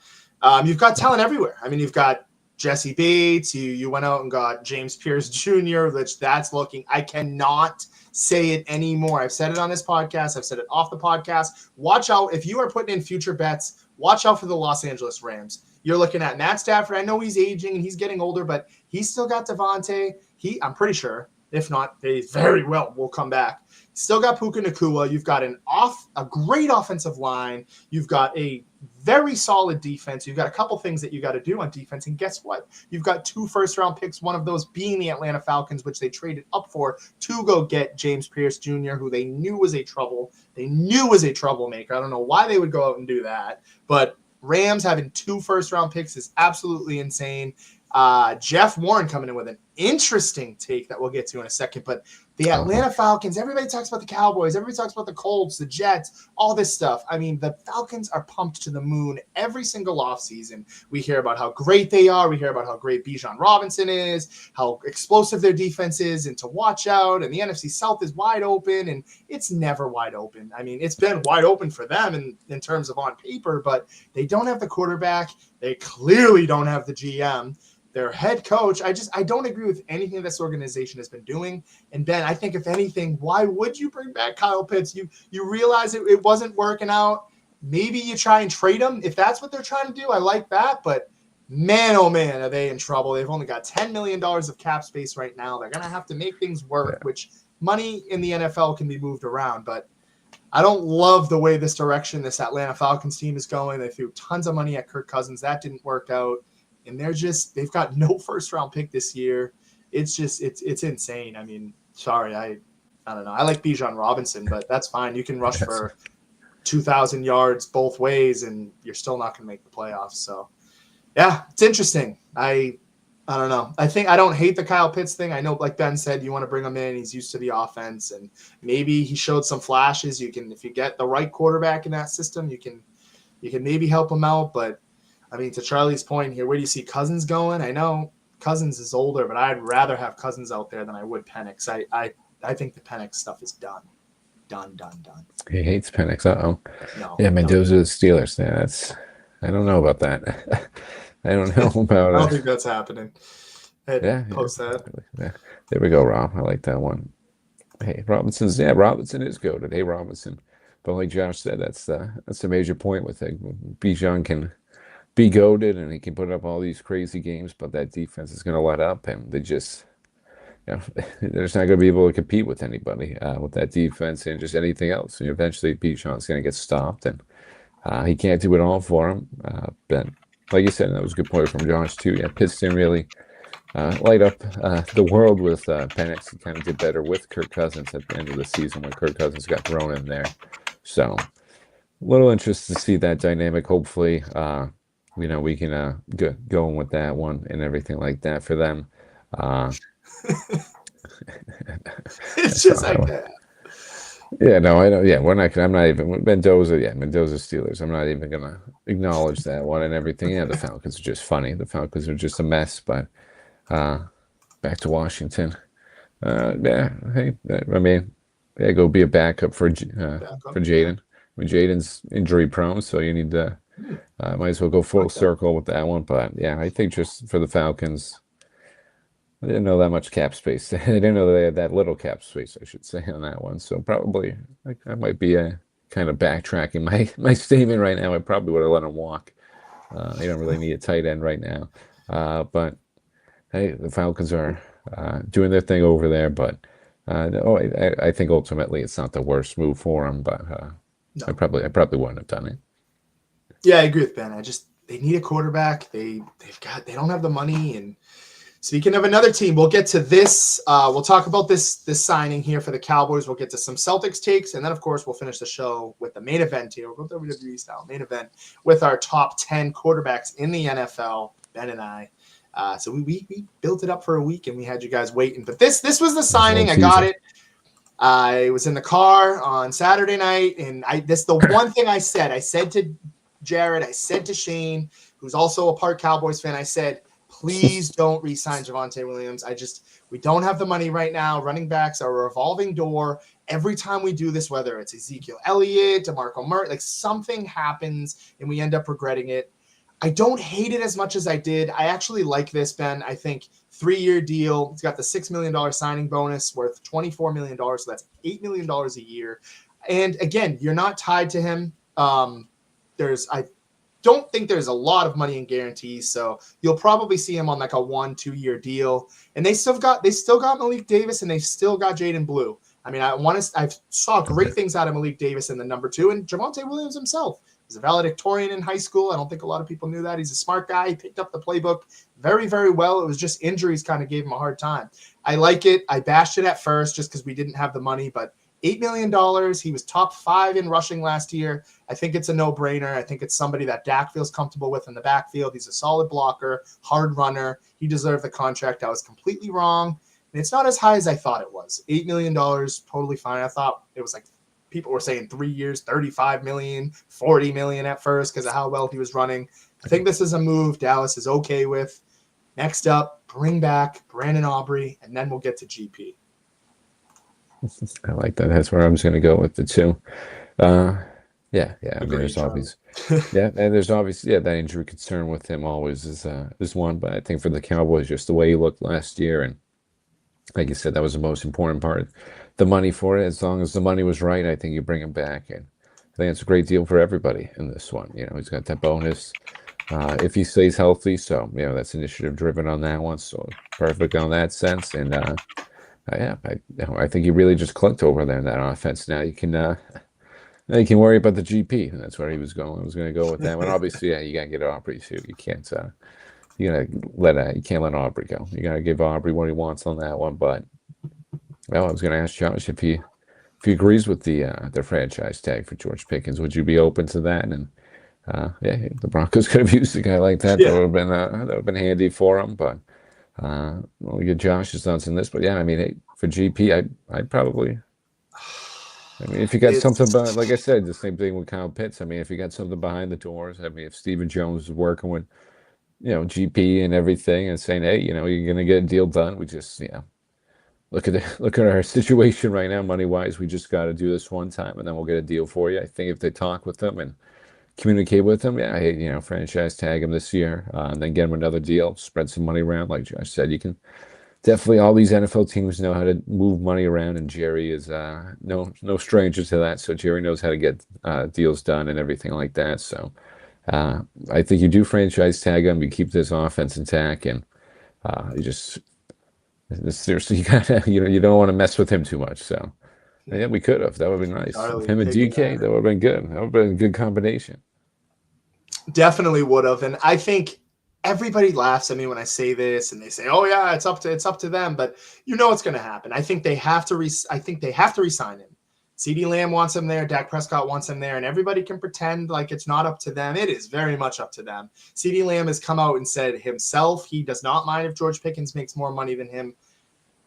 You've got talent everywhere. I mean, you've got Jesse Bates. You went out and got James Pierce Jr., which that's looking. I cannot say it anymore. I've said it on this podcast. I've said it off the podcast. Watch out. If you are putting in future bets, watch out for the Los Angeles Rams. You're looking at Matt Stafford. I know he's aging and he's getting older, but he's still got Devontae. I'm pretty sure. If not, they very well will come back. Still got Puka Nacua. You've got a great offensive line. You've got a very solid defense. You've got a couple things that you got to do on defense. And guess what? You've got 2 first-round picks, one of those being the Atlanta Falcons, which they traded up for to go get James Pierce Jr., who they knew was a troublemaker. I don't know why they would go out and do that. But Rams having 2 first-round picks is absolutely insane. Jeff Warren coming in with an interesting take that we'll get to in a second. But the Atlanta Falcons, everybody talks about the Cowboys, everybody talks about the Colts, the Jets, all this stuff. I mean, the Falcons are pumped to the moon every single offseason. We hear about how great they are. We hear about how great Bijan Robinson is, how explosive their defense is, and to watch out. And the NFC South is wide open, and it's never wide open. I mean, it's been wide open for them in terms of on paper, but they don't have the quarterback. They clearly don't have the GM. Their head coach, I don't agree with anything this organization has been doing. And Ben, I think if anything, why would you bring back Kyle Pitts? You realize it wasn't working out. Maybe you try and trade him if that's what they're trying to do. I like that, but man, oh man, are they in trouble? They've only got $10 million of cap space right now. They're gonna have to make things work, which money in the NFL can be moved around, but I don't love the way this direction this Atlanta Falcons team is going. They threw tons of money at Kirk Cousins. That didn't work out. And they've got no first round pick this year. It's insane. I mean, sorry, I don't know. I like Bijan Robinson, but that's fine. You can rush for 2,000 yards both ways, and you're still not going to make the playoffs. So Yeah, it's interesting. I don't know. I think I don't hate the Kyle Pitts thing. I know, like Ben said, you want to bring him in. He's used to the offense, and maybe he showed some flashes. You can, if you get the right quarterback in that system, you can maybe help him out. But I mean, to Charlie's point here, where do you see Cousins going? I know Cousins is older, but I'd rather have Cousins out there than I would Penix. I think the Penix stuff is done. Done. He hates Penix. Uh-oh. No. Yeah, no. Mendoza the Steelers. Yeah, that's I don't know about that. I don't know I about don't think that's happening. yeah, Post that. yeah. There we go, Rob. I like that one. Hey, Robinson is goated. Hey, Robinson. But like Josh said, that's the major point with it. Bijan can be goaded and he can put up all these crazy games, but that defense is going to let up, and they just, they're just not going to be able to compete with anybody with that defense and just anything else. And eventually, Bijan's going to get stopped, and he can't do it all for him. But like you said, that was a good point from Josh too. Yeah, Pitts didn't really light up the world with Penix. He kind of did better with Kirk Cousins at the end of the season when Kirk Cousins got thrown in there. So, a little interest to see that dynamic. Hopefully, we can go in with that one and everything like that for them. It's just like that. Yeah, no, I don't. Yeah, we're not. I'm not even Mendoza. Yeah, Mendoza Steelers. I'm not even gonna acknowledge that one and everything. Yeah, the Falcons are just funny. The Falcons are just a mess. But back to Washington. Yeah, hey, I mean, yeah, go be a backup for Jaden. I mean, Jaden's injury prone, so you need to might as well go full circle with that one. But yeah, I think just for the Falcons, I didn't know that much cap space. They didn't know they had that little cap space, I should say, on that one. So probably I might be kind of backtracking my statement right now. I probably would have let him walk. They don't really need a tight end right now. But hey, the Falcons are doing their thing over there. But I think ultimately it's not the worst move for them. But No. I probably wouldn't have done it. Yeah, I agree with Ben. They need a quarterback. They don't have the money. And speaking of another team, we'll get to this. We'll talk about this signing here for the Cowboys. We'll get to some Celtics takes, and then of course we'll finish the show with the main event here. We'll go WWE style main event with our top 10 quarterbacks in the NFL. Ben and I. So we built it up for a week, and we had you guys waiting. But this was the signing. I got it. I was in the car on Saturday night, and the one thing I said to Jared, I said to Shane, who's also a part Cowboys fan, I said, please don't re-sign Javonte Williams. We don't have the money right now. Running backs are a revolving door. Every time we do this, whether it's Ezekiel Elliott, DeMarco Murray, like something happens and we end up regretting it. I don't hate it as much as I did. I actually like this, Ben. I think 3-year deal. It's got the $6 million signing bonus worth $24 million. So that's $8 million a year. And again, you're not tied to him. I don't think there's a lot of money in guarantees, so you'll probably see him on like a 1-2 year deal. And they still got Malik Davis, and they still got Jaden Blue. I mean, I saw great things out of Malik Davis in the number 2, and Javonte Williams himself. He's a valedictorian in high school. I don't think a lot of people knew that. He's a smart guy. He picked up the playbook very, very well. It was just injuries kind of gave him a hard time. I like it. I bashed it at first just because we didn't have the money, but $8 million. He was top 5 in rushing last year. I think it's a no-brainer. I think it's somebody that Dak feels comfortable with in the backfield. He's a solid blocker, hard runner. He deserved the contract. I was completely wrong. And it's not as high as I thought it was. $8 million, totally fine. I thought it was like people were saying 3 years, $35 million, $40 million at first because of how well he was running. I think this is a move Dallas is okay with. Next up, bring back Brandon Aubrey, and then we'll get to GP. I like that. That's where I was going to go with the 2. Yeah. I mean, there's always, and there's obviously, that injury concern with him always is one. But I think for the Cowboys, just the way he looked last year, and like you said, that was the most important part. The money for it, as long as the money was right, I think you bring him back, and I think it's a great deal for everybody in this one. He's got that bonus if he stays healthy. So that's initiative driven on that one. So perfect on that sense, and I think he really just clicked over there in that offense. Now you can worry about the GP, and that's where he was going. I was going to go with that one. Obviously, you got to get Aubrey too. You can't let Aubrey go. You got to give Aubrey what he wants on that one. But I was going to ask Josh if he agrees with the franchise tag for George Pickens. Would you be open to that? And Yeah, the Broncos could have used a guy like that. Yeah. That would have been handy for them. But we'll get Josh's thoughts on this. But yeah, I mean, hey, for GP, I'd probably. I mean, if you got something It's about, like I said, the same thing with Kyle Pitts. I mean, if you got something behind the doors, I mean, if Stephen Jones is working with, GP and everything and saying, hey, you're gonna get a deal done. We just, look at our situation right now, money wise. We just got to do this one time, and then we'll get a deal for you. I think if they talk with them and communicate with them, yeah, hey, franchise tag him this year, and then get him another deal, spread some money around. Like Josh said, you can definitely all these NFL teams know how to move money around, and Jerry is no stranger to that. So Jerry knows how to get deals done and everything like that. So I think you do franchise tag him, you keep this offense intact, and you just seriously you gotta you don't want to mess with him too much. So yeah, we could have. That would have been nice. Charlie Him and DK, that would have been good. That would have been a good combination. definitely would have. And I think everybody laughs at me when I say this and they say, "Oh yeah, it's up to them." But you know what's going to happen. I think they have to resign him. CeeDee Lamb wants him there. Dak Prescott wants him there, and everybody can pretend like it's not up to them. It is very much up to them. CeeDee Lamb has come out and said himself he does not mind if George Pickens makes more money than him.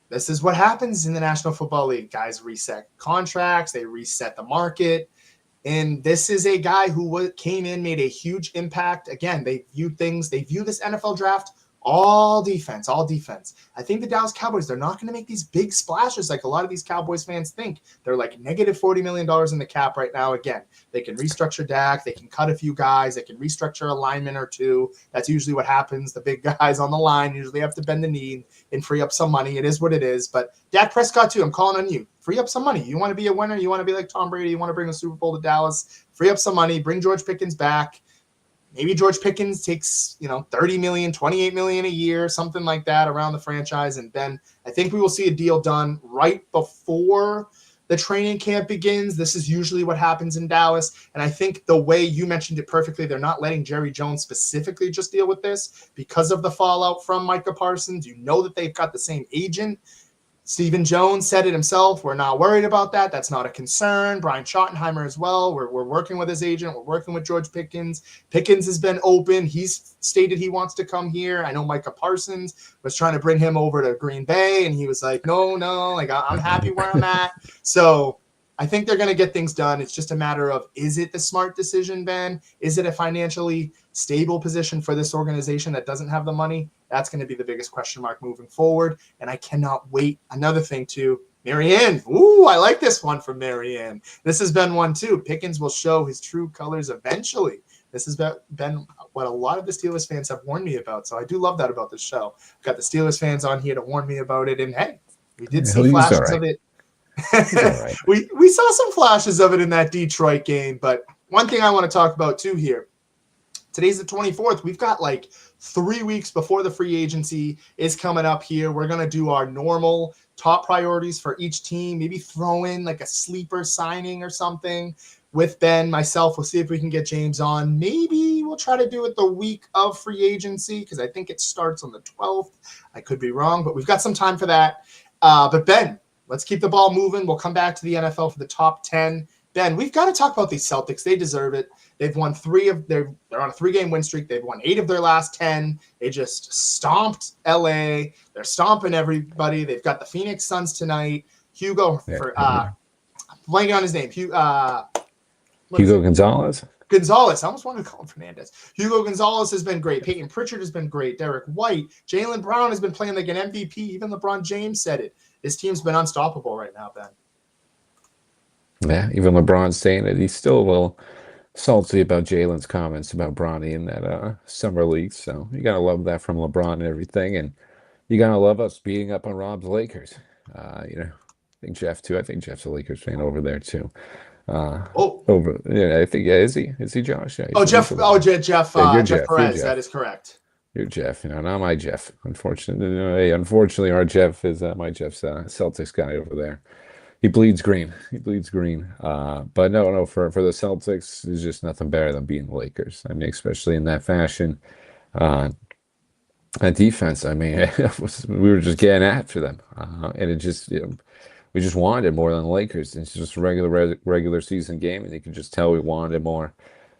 This is what happens in the National Football League. Guys reset contracts, they reset the market. And this is a guy who came in, made a huge impact. Again, they view this NFL draft all defense, all defense. I think the Dallas Cowboys, they're not going to make these big splashes like a lot of these Cowboys fans think. They're like negative $40 million in the cap right now. Again, they can restructure Dak. They can cut a few guys. They can restructure a lineman or two. That's usually what happens. The big guys on the line usually have to bend the knee and free up some money. It is what it is. But Dak Prescott, too, I'm calling on you. Free up some money. You want to be a winner? You want to be like Tom Brady? You want to bring the Super Bowl to Dallas? Free up some money. Bring George Pickens back. Maybe George Pickens takes, 30 million, 28 million a year, something like that around the franchise. And then I think we will see a deal done right before the training camp begins. This is usually what happens in Dallas. And I think the way you mentioned it perfectly, they're not letting Jerry Jones specifically just deal with this because of the fallout from Micah Parsons. You know that they've got the same agent. Stephen Jones said it himself. We're not worried about that. That's not a concern. Brian Schottenheimer as well. We're working with his agent. We're working with George Pickens. Pickens has been open. He's stated he wants to come here. I know Micah Parsons was trying to bring him over to Green Bay, and he was like, no, like I'm happy where I'm at. So I think they're going to get things done. It's just a matter of, is it the smart decision, Ben? Is it a financially stable position for this organization that doesn't have the money? That's going to be the biggest question mark moving forward. And I cannot wait. Another thing, too, Marianne. Ooh, I like this one from Marianne. This has been one, too. Pickens will show his true colors eventually. This has been what a lot of the Steelers fans have warned me about. So I do love that about this show. I've got the Steelers fans on here to warn me about it. And, hey, we did see flashes of it. Right. we saw some flashes of it in that Detroit game, but one thing I want to talk about too here. Today's the 24th. We've got like 3 weeks before the free agency is coming up here. We're going to do our normal top priorities for each team, maybe throw in like a sleeper signing or something with Ben, myself. We'll see if we can get James on. Maybe we'll try to do it the week of free agency because I think it starts on the 12th. I could be wrong, but we've got some time for that. But Ben, let's keep the ball moving. We'll come back to the NFL for the top 10. Ben, we've got to talk about these Celtics. They deserve it. They've won they're on a 3-game win streak. They've won 8 of their last 10. They just stomped LA. They're stomping everybody. They've got the Phoenix Suns tonight. Hugo I'm blanking on his name. Hugo Gonzalez. Gonzalez. I almost wanted to call him Fernandez. Hugo Gonzalez has been great. Peyton Pritchard has been great. Derek White. Jaylen Brown has been playing like an MVP. Even LeBron James said it. This team's been unstoppable right now, Ben. Yeah, even LeBron's saying it. He's still a little salty about Jalen's comments about Bronny in that summer league. So you gotta love that from LeBron and everything, and you gotta love us beating up on Rob's Lakers. I think Jeff too. I think Jeff's a Lakers fan over there too. I think is he? Is he Josh? Yeah, Jeff. Jeff. You're Jeff Perez. You're Jeff. That is correct. You're Jeff. Not my Jeff. Unfortunately, our Jeff is my Jeff's Celtics guy over there. He bleeds green. But no. For the Celtics, there's just nothing better than beating the Lakers. I mean, especially in that fashion. That defense. I mean, we were just getting after them, and it just we just wanted more than the Lakers. It's just a regular season game, and you can just tell we wanted more.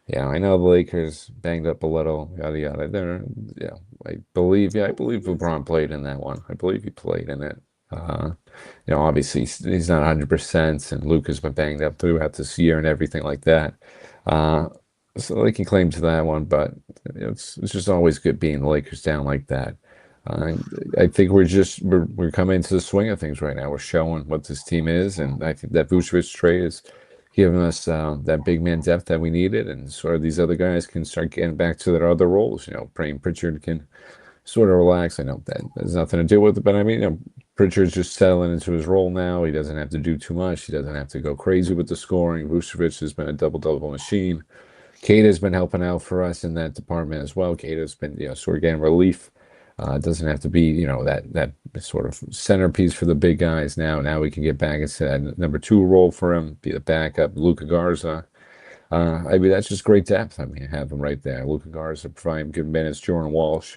Yeah, I know the Lakers banged up a little, yada yada. Yeah, I believe LeBron played in that one. I believe he played in it. Obviously he's not 100%, and Luka's been banged up throughout this year and everything like that. Uh, so they can claim to that one, but it's just always good being the Lakers down like that. Uh, I think we're coming into the swing of things right now. We're showing what this team is, and I think that Vucevic trade is giving us that big man depth that we needed, and sort of these other guys can start getting back to their other roles. Praying Pritchard can sort of relax. I know that has nothing to do with it, but I mean, Pritchard's just settling into his role now. He doesn't have to do too much. He doesn't have to go crazy with the scoring. Vucevic has been a double-double machine. Kate has been helping out for us in that department as well. Kate has been, sort of getting relief. Doesn't have to be, that sort of centerpiece for the big guys now. Now we can get back into that number two role for him, be the backup. Luka Garza. I mean, that's just great depth. I mean, have him right there. Luka Garza providing good minutes. Jordan Walsh,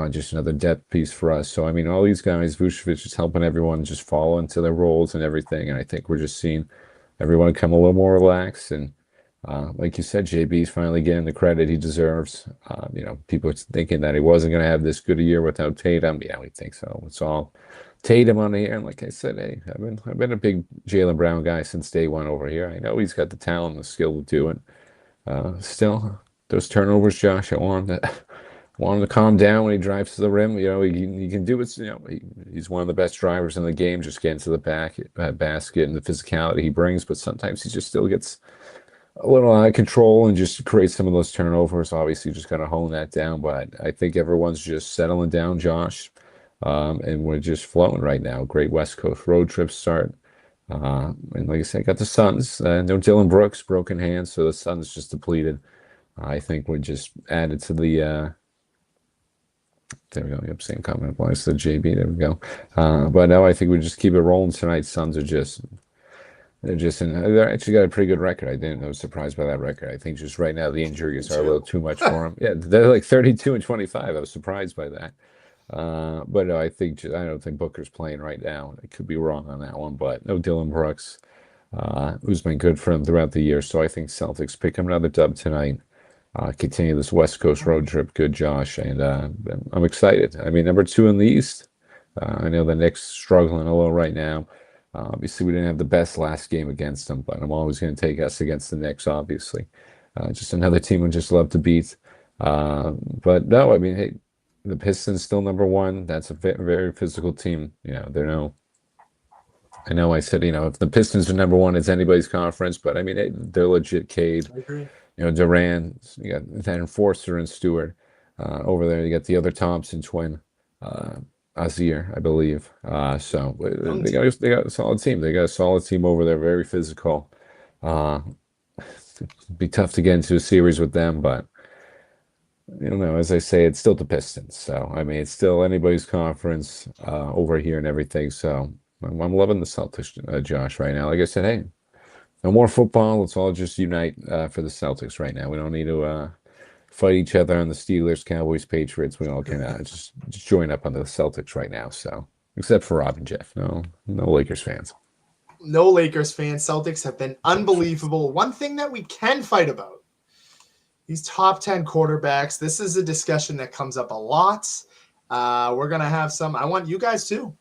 just another depth piece for us. So, I mean, all these guys, Vucevic is helping everyone just fall into their roles and everything. And I think we're just seeing everyone come a little more relaxed. And like you said, JB's finally getting the credit he deserves. People are thinking that he wasn't going to have this good a year without Tatum. Yeah, we think so. It's all Tatum on the air. And like I said, hey, I've been a big Jaylen Brown guy since day one over here. I know he's got the talent and the skill to do it. Still, those turnovers, Josh, I want him to calm down when he drives to the rim. He can do it. He's one of the best drivers in the game, just getting to the basket and the physicality he brings. But sometimes he just still gets a little out of control and just create some of those turnovers. Obviously, just got to hone that down. But I think everyone's just settling down, Josh, and we're just flowing right now. Great West Coast road trip start. And like I said, got the Suns. No Dylan Brooks, broken hands, so the Suns just depleted. I think we're just added to the. There we go. Yep, same comment applies to JB. There we go. But no, I think we just keep it rolling tonight. Suns are just they're actually got a pretty good record. I was surprised by that record. I think just right now the injuries are a little too much for them. Yeah, they're like 32 and 25. I was surprised by that. But no, I don't think Booker's playing right now. I could be wrong on that one, but no Dylan Brooks, who's been good for him throughout the year. So I think Celtics pick up another dub tonight. Continue this West Coast road trip. Good, Josh, and I'm excited. I mean, number two in the East. I know the Knicks struggling a little right now. Obviously, we didn't have the best last game against them, but I'm always going to take us against the Knicks, obviously. Just another team we just love to beat. But no, I mean, hey, the Pistons still number one. That's a very physical team. I know I said, if the Pistons are number one, it's anybody's conference, but I mean, they're legit. Cade, I agree. Duran, you got that Enforcer and Stewart over there. You got the other Thompson twin. Azir, I believe. So they got a solid team. They got a solid team over there, very physical. It'd be tough to get into a series with them, but as I say, it's still the Pistons. So I mean, it's still anybody's conference over here and everything. So I'm loving the Celtics, Josh, right now. Like I said, hey, no more football. Let's all just unite for the Celtics right now. We don't need to fight each other on the Steelers, Cowboys, Patriots. We all can just join up on the Celtics right now. So, except for Rob and Jeff, no Lakers fans. No Lakers fans. Celtics have been unbelievable. One thing that we can fight about, these top 10 quarterbacks. This is a discussion that comes up a lot. We're going to have some. I want you guys to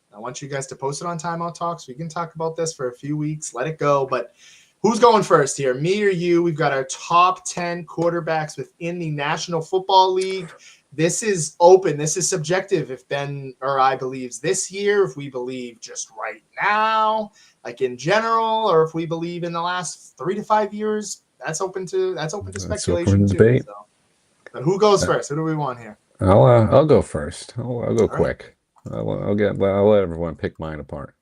post it on Timeout Talks. We can talk about this for a few weeks. Let it go. But who's going first here? Me or you? We've got our top 10 quarterbacks within the National Football League. This is open. This is subjective. If Ben or I believes this year, if we believe just right now, like in general, or if we believe in the last 3 to 5 years, that's open to speculation too. So. But who goes first? Who do we want here? I'll go first. I'll go quick. I'll let everyone pick mine apart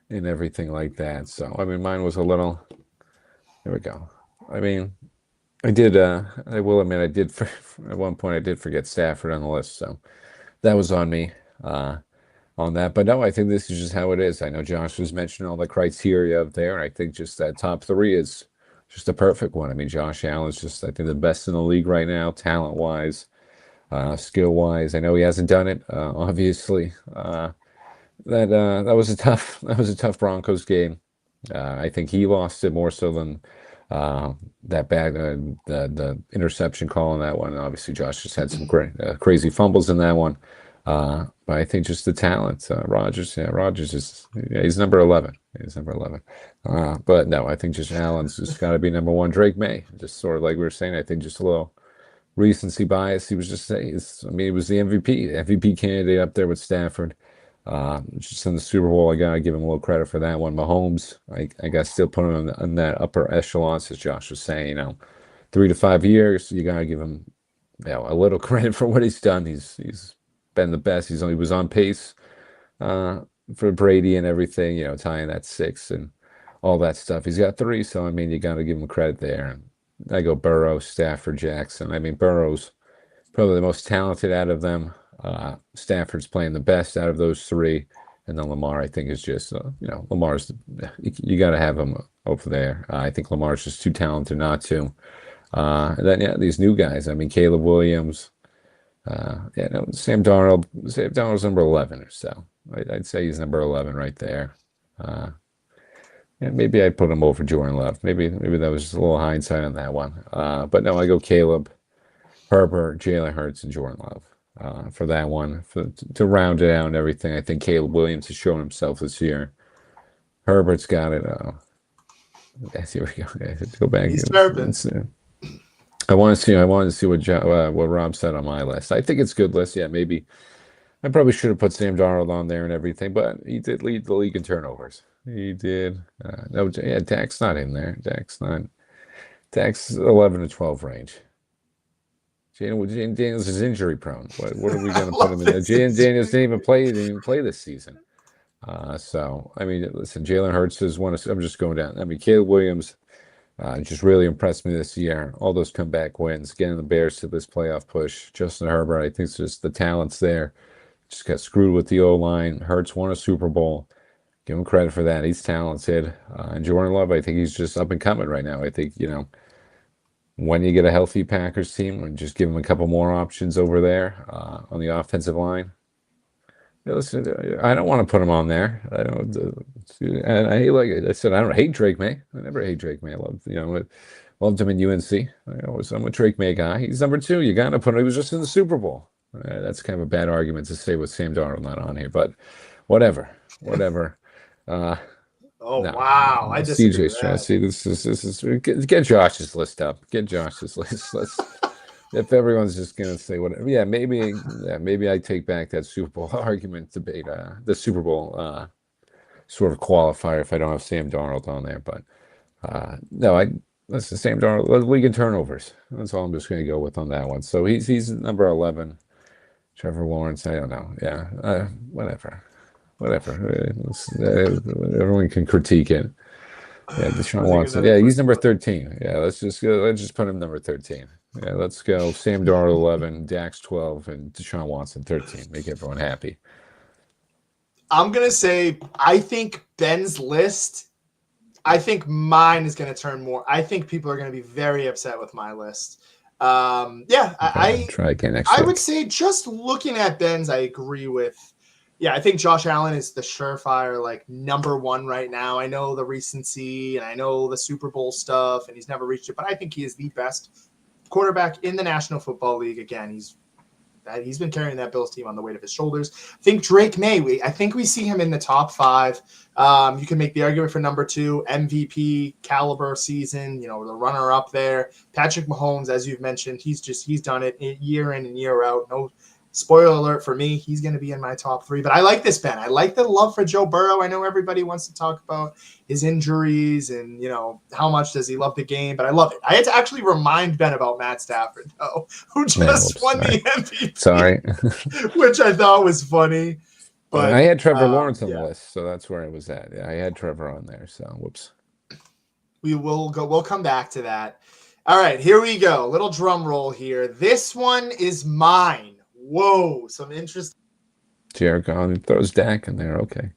and everything like that. So I mean, mine was a little. There we go. I mean, I will admit, at one point I did forget Stafford on the list, so that was on me on that. But no, I think this is just how it is. I know Josh was mentioning all the criteria up there, and I think just that top three is just a perfect one. I mean, Josh Allen's just, I think, the best in the league right now, talent-wise, skill-wise. I know he hasn't done it, obviously. That was a tough Broncos game. I think he lost it more so than Uh, that bad the interception call on that one. Obviously, Josh just had some great crazy fumbles in that one. But I think just the talent, Rogers. Yeah, Rogers is he's number 11. He's number 11. But no, I think just Allen's just got to be number one. Drake May, just sort of like we were saying. I think just a little recency bias. He was just saying, I mean, he was the MVP candidate up there with Stafford. Just in the Super Bowl, I gotta give him a little credit for that one. Mahomes, I got still put him on that upper echelons, as Josh was saying. 3 to 5 years, you gotta give him, a little credit for what he's done. He's been the best. He was on pace uh, for Brady and everything. Tying that 6 and all that stuff. He's got 3, so I mean, you gotta give him credit there. And I go Burrow, Stafford, Jackson. I mean, Burrow's probably the most talented out of them. Stafford's playing the best out of those 3, and then Lamar, I think, is just Lamar's. You got to have him over there. I think Lamar's just too talented not to. And then these new guys. I mean, Caleb Williams. Sam Darnold. Sam Darnold's number 11 or so. I'd say he's number 11 right there. Maybe I'd put him over Jordan Love. Maybe that was just a little hindsight on that one. But no, I go Caleb, Herbert, Jalen Hurts, and Jordan Love for that one. To round it out and everything, I think Caleb Williams has shown himself this year. Herbert's got it. Yes, here we go. Let's go back. He's chirping. I want to see what Rob said on my list. I think it's a good list. Yeah, maybe I probably should have put Sam Darnold on there and everything, but he did lead the league in turnovers. He did. No, yeah, Dak's not in there. Dak's 11 to 12 range. Jaden Daniels is injury prone. What are we going to put him in there? Jaden Daniels didn't even play this season. So I mean, listen, Jalen Hurts is one. I'm just going down. I mean, Caleb Williams just really impressed me this year. All those comeback wins, getting the Bears to this playoff push. Justin Herbert, I think it's just the talent's there. Just got screwed with the O-line. Hurts won a Super Bowl. Give him credit for that. He's talented. And Jordan Love, I think he's just up and coming right now. I think, when you get a healthy Packers team, and just give him a couple more options over there on the offensive line. Listen, I don't want to put him on there. I don't, and like I said, I don't hate Drake May. I never hate Drake May. I loved him in UNC. I'm a Drake May guy. He's number 2. You got to put him. He was just in the Super Bowl. That's kind of a bad argument to say with Sam Darnold not on here, but whatever. Oh No, wow! I disagree CJ's with trying to that. see this is get Josh's list up. Get Josh's list. Let's if everyone's just gonna say whatever. Maybe I take back that Super Bowl argument debate. The Super Bowl sort of qualifier if I don't have Sam Darnold on there. But no, listen, Sam Darnold league in turnovers. That's all I'm just gonna go with on that one. So he's number 11. Trevor Lawrence, I don't know. Yeah, whatever. Everyone can critique it. Yeah, Deshaun I'll take Watson. another Yeah, he's quick number look. 13. Yeah, let's just go. Let's just put him number 13. Yeah, let's go. Sam Darnold 11, Dax 12, and Deshaun Watson 13. Make everyone happy. I'm gonna say I think Ben's list. I think mine is gonna turn more. I think people are gonna be very upset with my list. Try again next I week. would say just looking at Ben's, I agree with. Yeah, I think Josh Allen is the surefire number 1 right now. I know the recency and I know the Super Bowl stuff, and he's never reached it, but I think he is the best quarterback in the National Football League. Again, he's been carrying that Bills team on the weight of his shoulders. I think Drake May. I think we see him in the top 5. You can make the argument for number 2, MVP caliber season. The runner up there, Patrick Mahomes, as you've mentioned, he's done it year in and year out. No. Spoiler alert for me, he's going to be in my top 3. But I like this, Ben. I like the love for Joe Burrow. I know everybody wants to talk about his injuries and, how much does he love the game. But I love it. I had to actually remind Ben about Matt Stafford, though, who just won the MVP. Sorry. Which I thought was funny. But I had Trevor Lawrence on the list, so that's where I was at. Yeah, I had Trevor on there, so whoops. We'll come back to that. All right, here we go. Little drum roll here. This one is mine. Whoa, some interesting. Jared Goff throws Dak in there. Okay.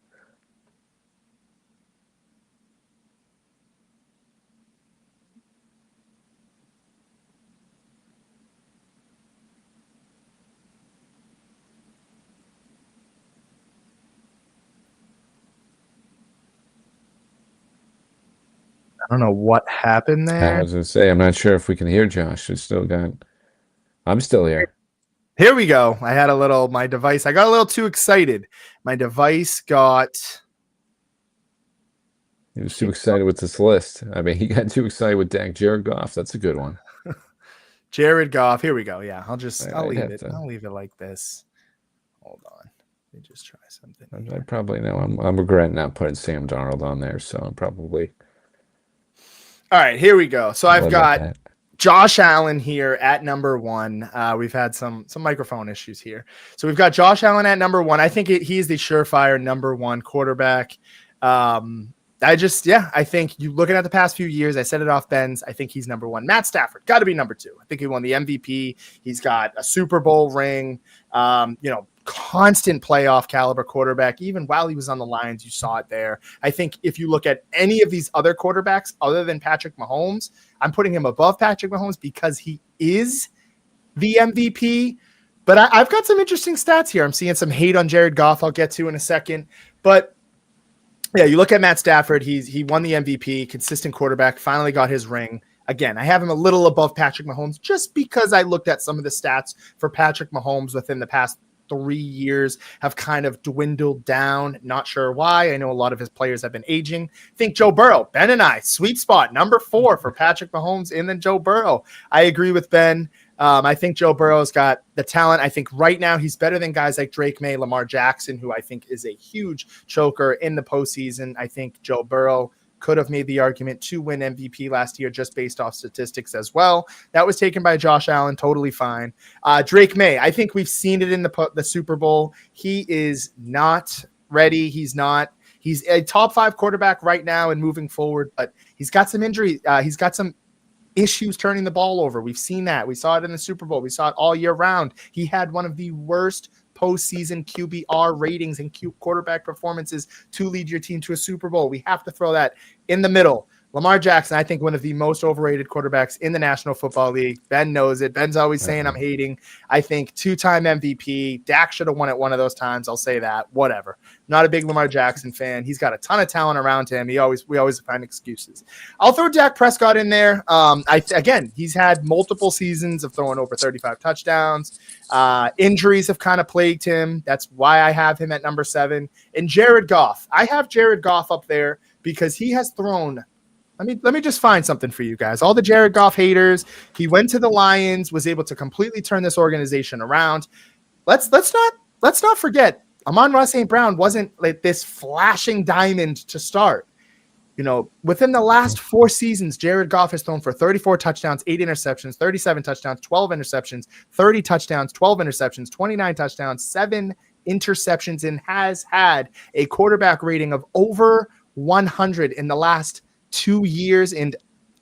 don't know what happened I there. was gonna say, I'm not sure if we can hear Josh. I'm still here. Here we go. I got a little too excited. My device got. He was too excited with this list. I mean, he got too excited with Jared Goff. That's a good one. Jared Goff. Here we go. Yeah, I'll leave have it. to- I'll leave it like this. Hold on. Let me just try something. I probably know. I'm regretting not putting Sam Darnold on there, so I'm probably. All right, here we go. So I've What got about that? Josh Allen here at number 1. We've had some microphone issues here. So we've got Josh Allen at number 1. I think he's the surefire number 1 quarterback. I think you looking at the past few years, I said it off Ben's. I think he's number 1. Matt Stafford got to be number 2. I think he won the MVP. He's got a Super Bowl ring. Constant playoff caliber quarterback. Even while he was on the Lions, you saw it there. I think if you look at any of these other quarterbacks other than Patrick Mahomes, I'm putting him above Patrick Mahomes because he is the MVP. But I've got some interesting stats here. I'm seeing some hate on Jared Goff I'll get to in a second. But yeah, you look at Matt Stafford. He won the MVP, consistent quarterback, finally got his ring. Again, I have him a little above Patrick Mahomes just because I looked at some of the stats for Patrick Mahomes within the past 3 years have kind of dwindled down. Not sure why. I know a lot of his players have been aging. Think Joe Burrow, Ben and I, sweet spot, number 4 for Patrick Mahomes and then Joe Burrow. I agree with Ben. I think Joe Burrow's got the talent. I think right now he's better than guys like Drake May, Lamar Jackson, who I think is a huge choker in the postseason. I think Joe Burrow could have made the argument to win MVP last year just based off statistics as well. That was taken by Josh Allen, totally fine. Drake May, I think we've seen it in the Super Bowl. He is not ready. He's a top 5 quarterback right now and moving forward, but he's got some injury. He's got some issues turning the ball over. We've seen that. We saw it in the Super Bowl. We saw it all year round. He had one of the worst postseason QBR ratings and quarterback performances to lead your team to a Super Bowl. We have to throw that in the middle. Lamar Jackson, I think one of the most overrated quarterbacks in the National Football League. Ben knows it. Ben's always saying I'm hating. I think 2-time MVP. Dak should have won it one of those times. I'll say that. Whatever. Not a big Lamar Jackson fan. He's got a ton of talent around him. We always find excuses. I'll throw Dak Prescott in there. Again, he's had multiple seasons of throwing over 35 touchdowns. Injuries have kind of plagued him. That's why I have him at number 7. And Jared Goff. I have Jared Goff up there because he has thrown. Let me just find something for you guys. All the Jared Goff haters. He went to the Lions, was able to completely turn this organization around. Let's not forget, Amon-Ra St. Brown wasn't like this flashing diamond to start. Within the last 4 seasons, Jared Goff has thrown for 34 touchdowns, 8 interceptions, 37 touchdowns, 12 interceptions, 30 touchdowns, 12 interceptions, 29 touchdowns, 7 interceptions, and has had a quarterback rating of over 100 in the last 2 years and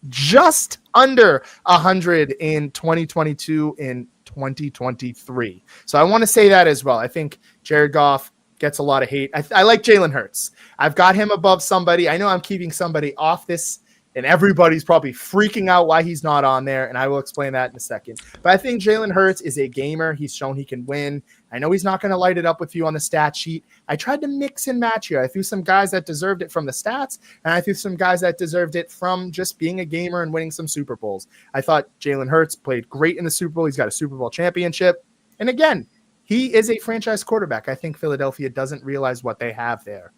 just under 100 in 2022 and 2023. So I want to say that as well. I think Jared Goff gets a lot of hate. I like Jalen Hurts. I've got him above somebody. I know I'm keeping somebody off this, and everybody's probably freaking out why he's not on there, and I will explain that in a second. But I think Jalen Hurts is a gamer. He's shown he can win. I know he's not going to light it up with you on the stat sheet. I tried to mix and match here. I threw some guys that deserved it from the stats, and I threw some guys that deserved it from just being a gamer and winning some Super Bowls. I thought Jalen Hurts played great in the Super Bowl. He's got a Super Bowl championship. And again, he is a franchise quarterback. I think Philadelphia doesn't realize what they have there.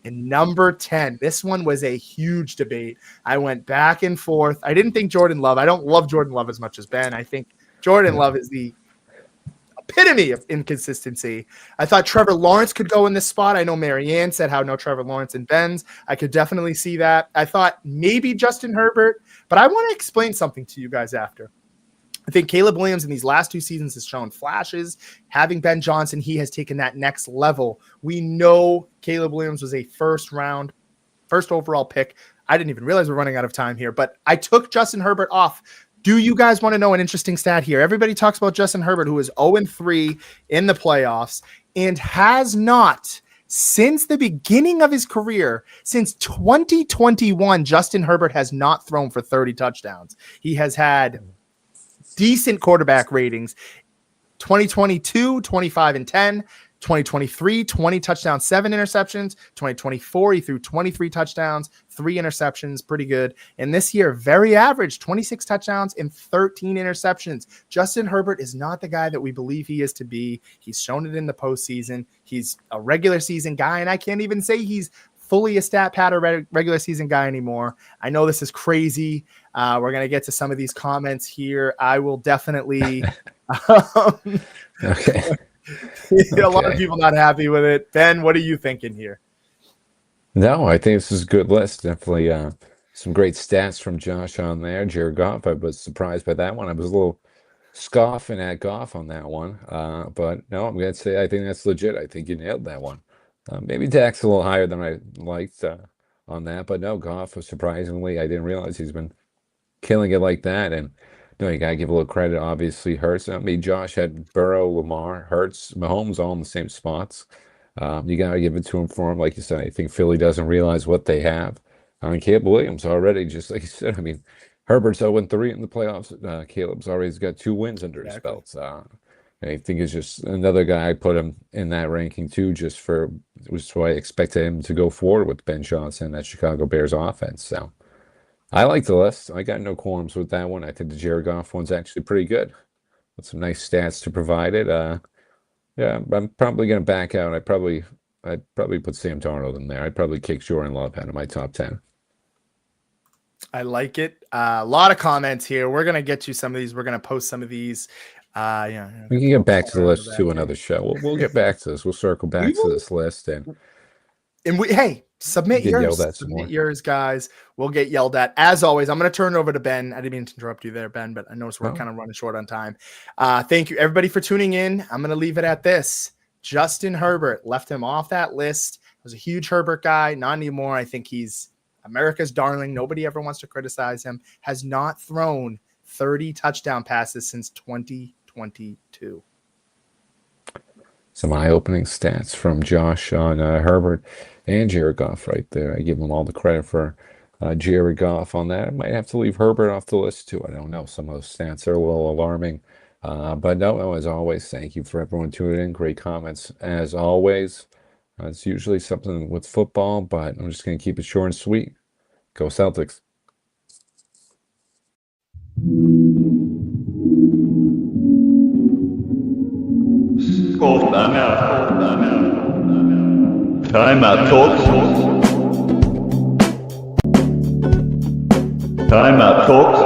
And number 10, this one was a huge debate. I went back and forth. I didn't think Jordan Love. I don't love Jordan Love as much as Ben. I think Jordan Love is the epitome of inconsistency. I thought Trevor Lawrence could go in this spot. I know Marianne said how no Trevor Lawrence and Ben's. I could definitely see that. I thought maybe Justin Herbert, but I want to explain something to you guys after. I think Caleb Williams in these last 2 seasons has shown flashes. Having Ben Johnson, he has taken that next level. We know Caleb Williams was a first overall pick. I didn't even realize we're running out of time here, but I took Justin Herbert off. Do you guys want to know an interesting stat here? Everybody talks about Justin Herbert, who is 0-3 in the playoffs and has not, since the beginning of his career, since 2021, Justin Herbert has not thrown for 30 touchdowns. He has had decent quarterback ratings. 2022, 25-10, 2023, 20 touchdowns, 7 interceptions. 2024, he threw 23 touchdowns, 3 interceptions, pretty good. And this year, very average, 26 touchdowns and 13 interceptions. Justin Herbert is not the guy that we believe he is to be. He's shown it in the postseason. He's a regular season guy, and I can't even say he's fully a stat pad or regular season guy anymore. I know this is crazy. We're going to get to some of these comments here. I will definitely Okay. a lot of people not happy with it. Ben, what are you thinking here? No, I think this is a good list. Definitely some great stats from Josh on there. Jared Goff, I was surprised by that one. I was a little scoffing at Goff on that one. But no, I'm going to say I think that's legit. I think you nailed that one. Maybe Dak's a little higher than I liked on that. But no, Goff was surprisingly, I didn't realize he's been killing it like that. And no, you got to give a little credit. Obviously, Hurts. I mean, Josh had Burrow, Lamar, Hurts, Mahomes all in the same spots. You got to give it to him for him. Like you said, I think Philly doesn't realize what they have. I mean, Caleb Williams already, just like you said, I mean, Herbert's 0-3 in the playoffs. Caleb's already got 2 wins under his belt. I think it's just another guy I put him in that ranking too, just for which is why I expected him to go forward with Ben Johnson, that Chicago Bears offense. So I like the list. I got no qualms with that one. I think the Jared Goff one's actually pretty good, with some nice stats to provide it. Yeah, I'm probably gonna back out. I'd probably put Sam Darnold in there. I'd probably kick Jordan Love out of my top 10. I like it. A lot of comments here. We're gonna get to some of these. We're gonna post some of these. Yeah, we can get back to the list to another show. We'll get back to this. We'll circle back to this list and submit yours. Submit yours, guys. We'll get yelled at. As always, I'm going to turn it over to Ben. I didn't mean to interrupt you there, Ben, but I noticed we're kind of running short on time. Thank you, everybody, for tuning in. I'm going to leave it at this. Justin Herbert, left him off that list. I was a huge Herbert guy. Not anymore. I think he's America's darling. Nobody ever wants to criticize him. Has not thrown 30 touchdown passes since 2022. Some eye-opening stats from Josh on Herbert and Jared Goff right there. I give them all the credit for Jared Goff on that. I might have to leave Herbert off the list too. I don't know. Some of those stats are a little alarming. But no, as always, thank you for everyone tuning in. Great comments as always. It's usually something with football, but I'm just going to keep it short and sweet. Go Celtics. Timeout talks. Timeout talks.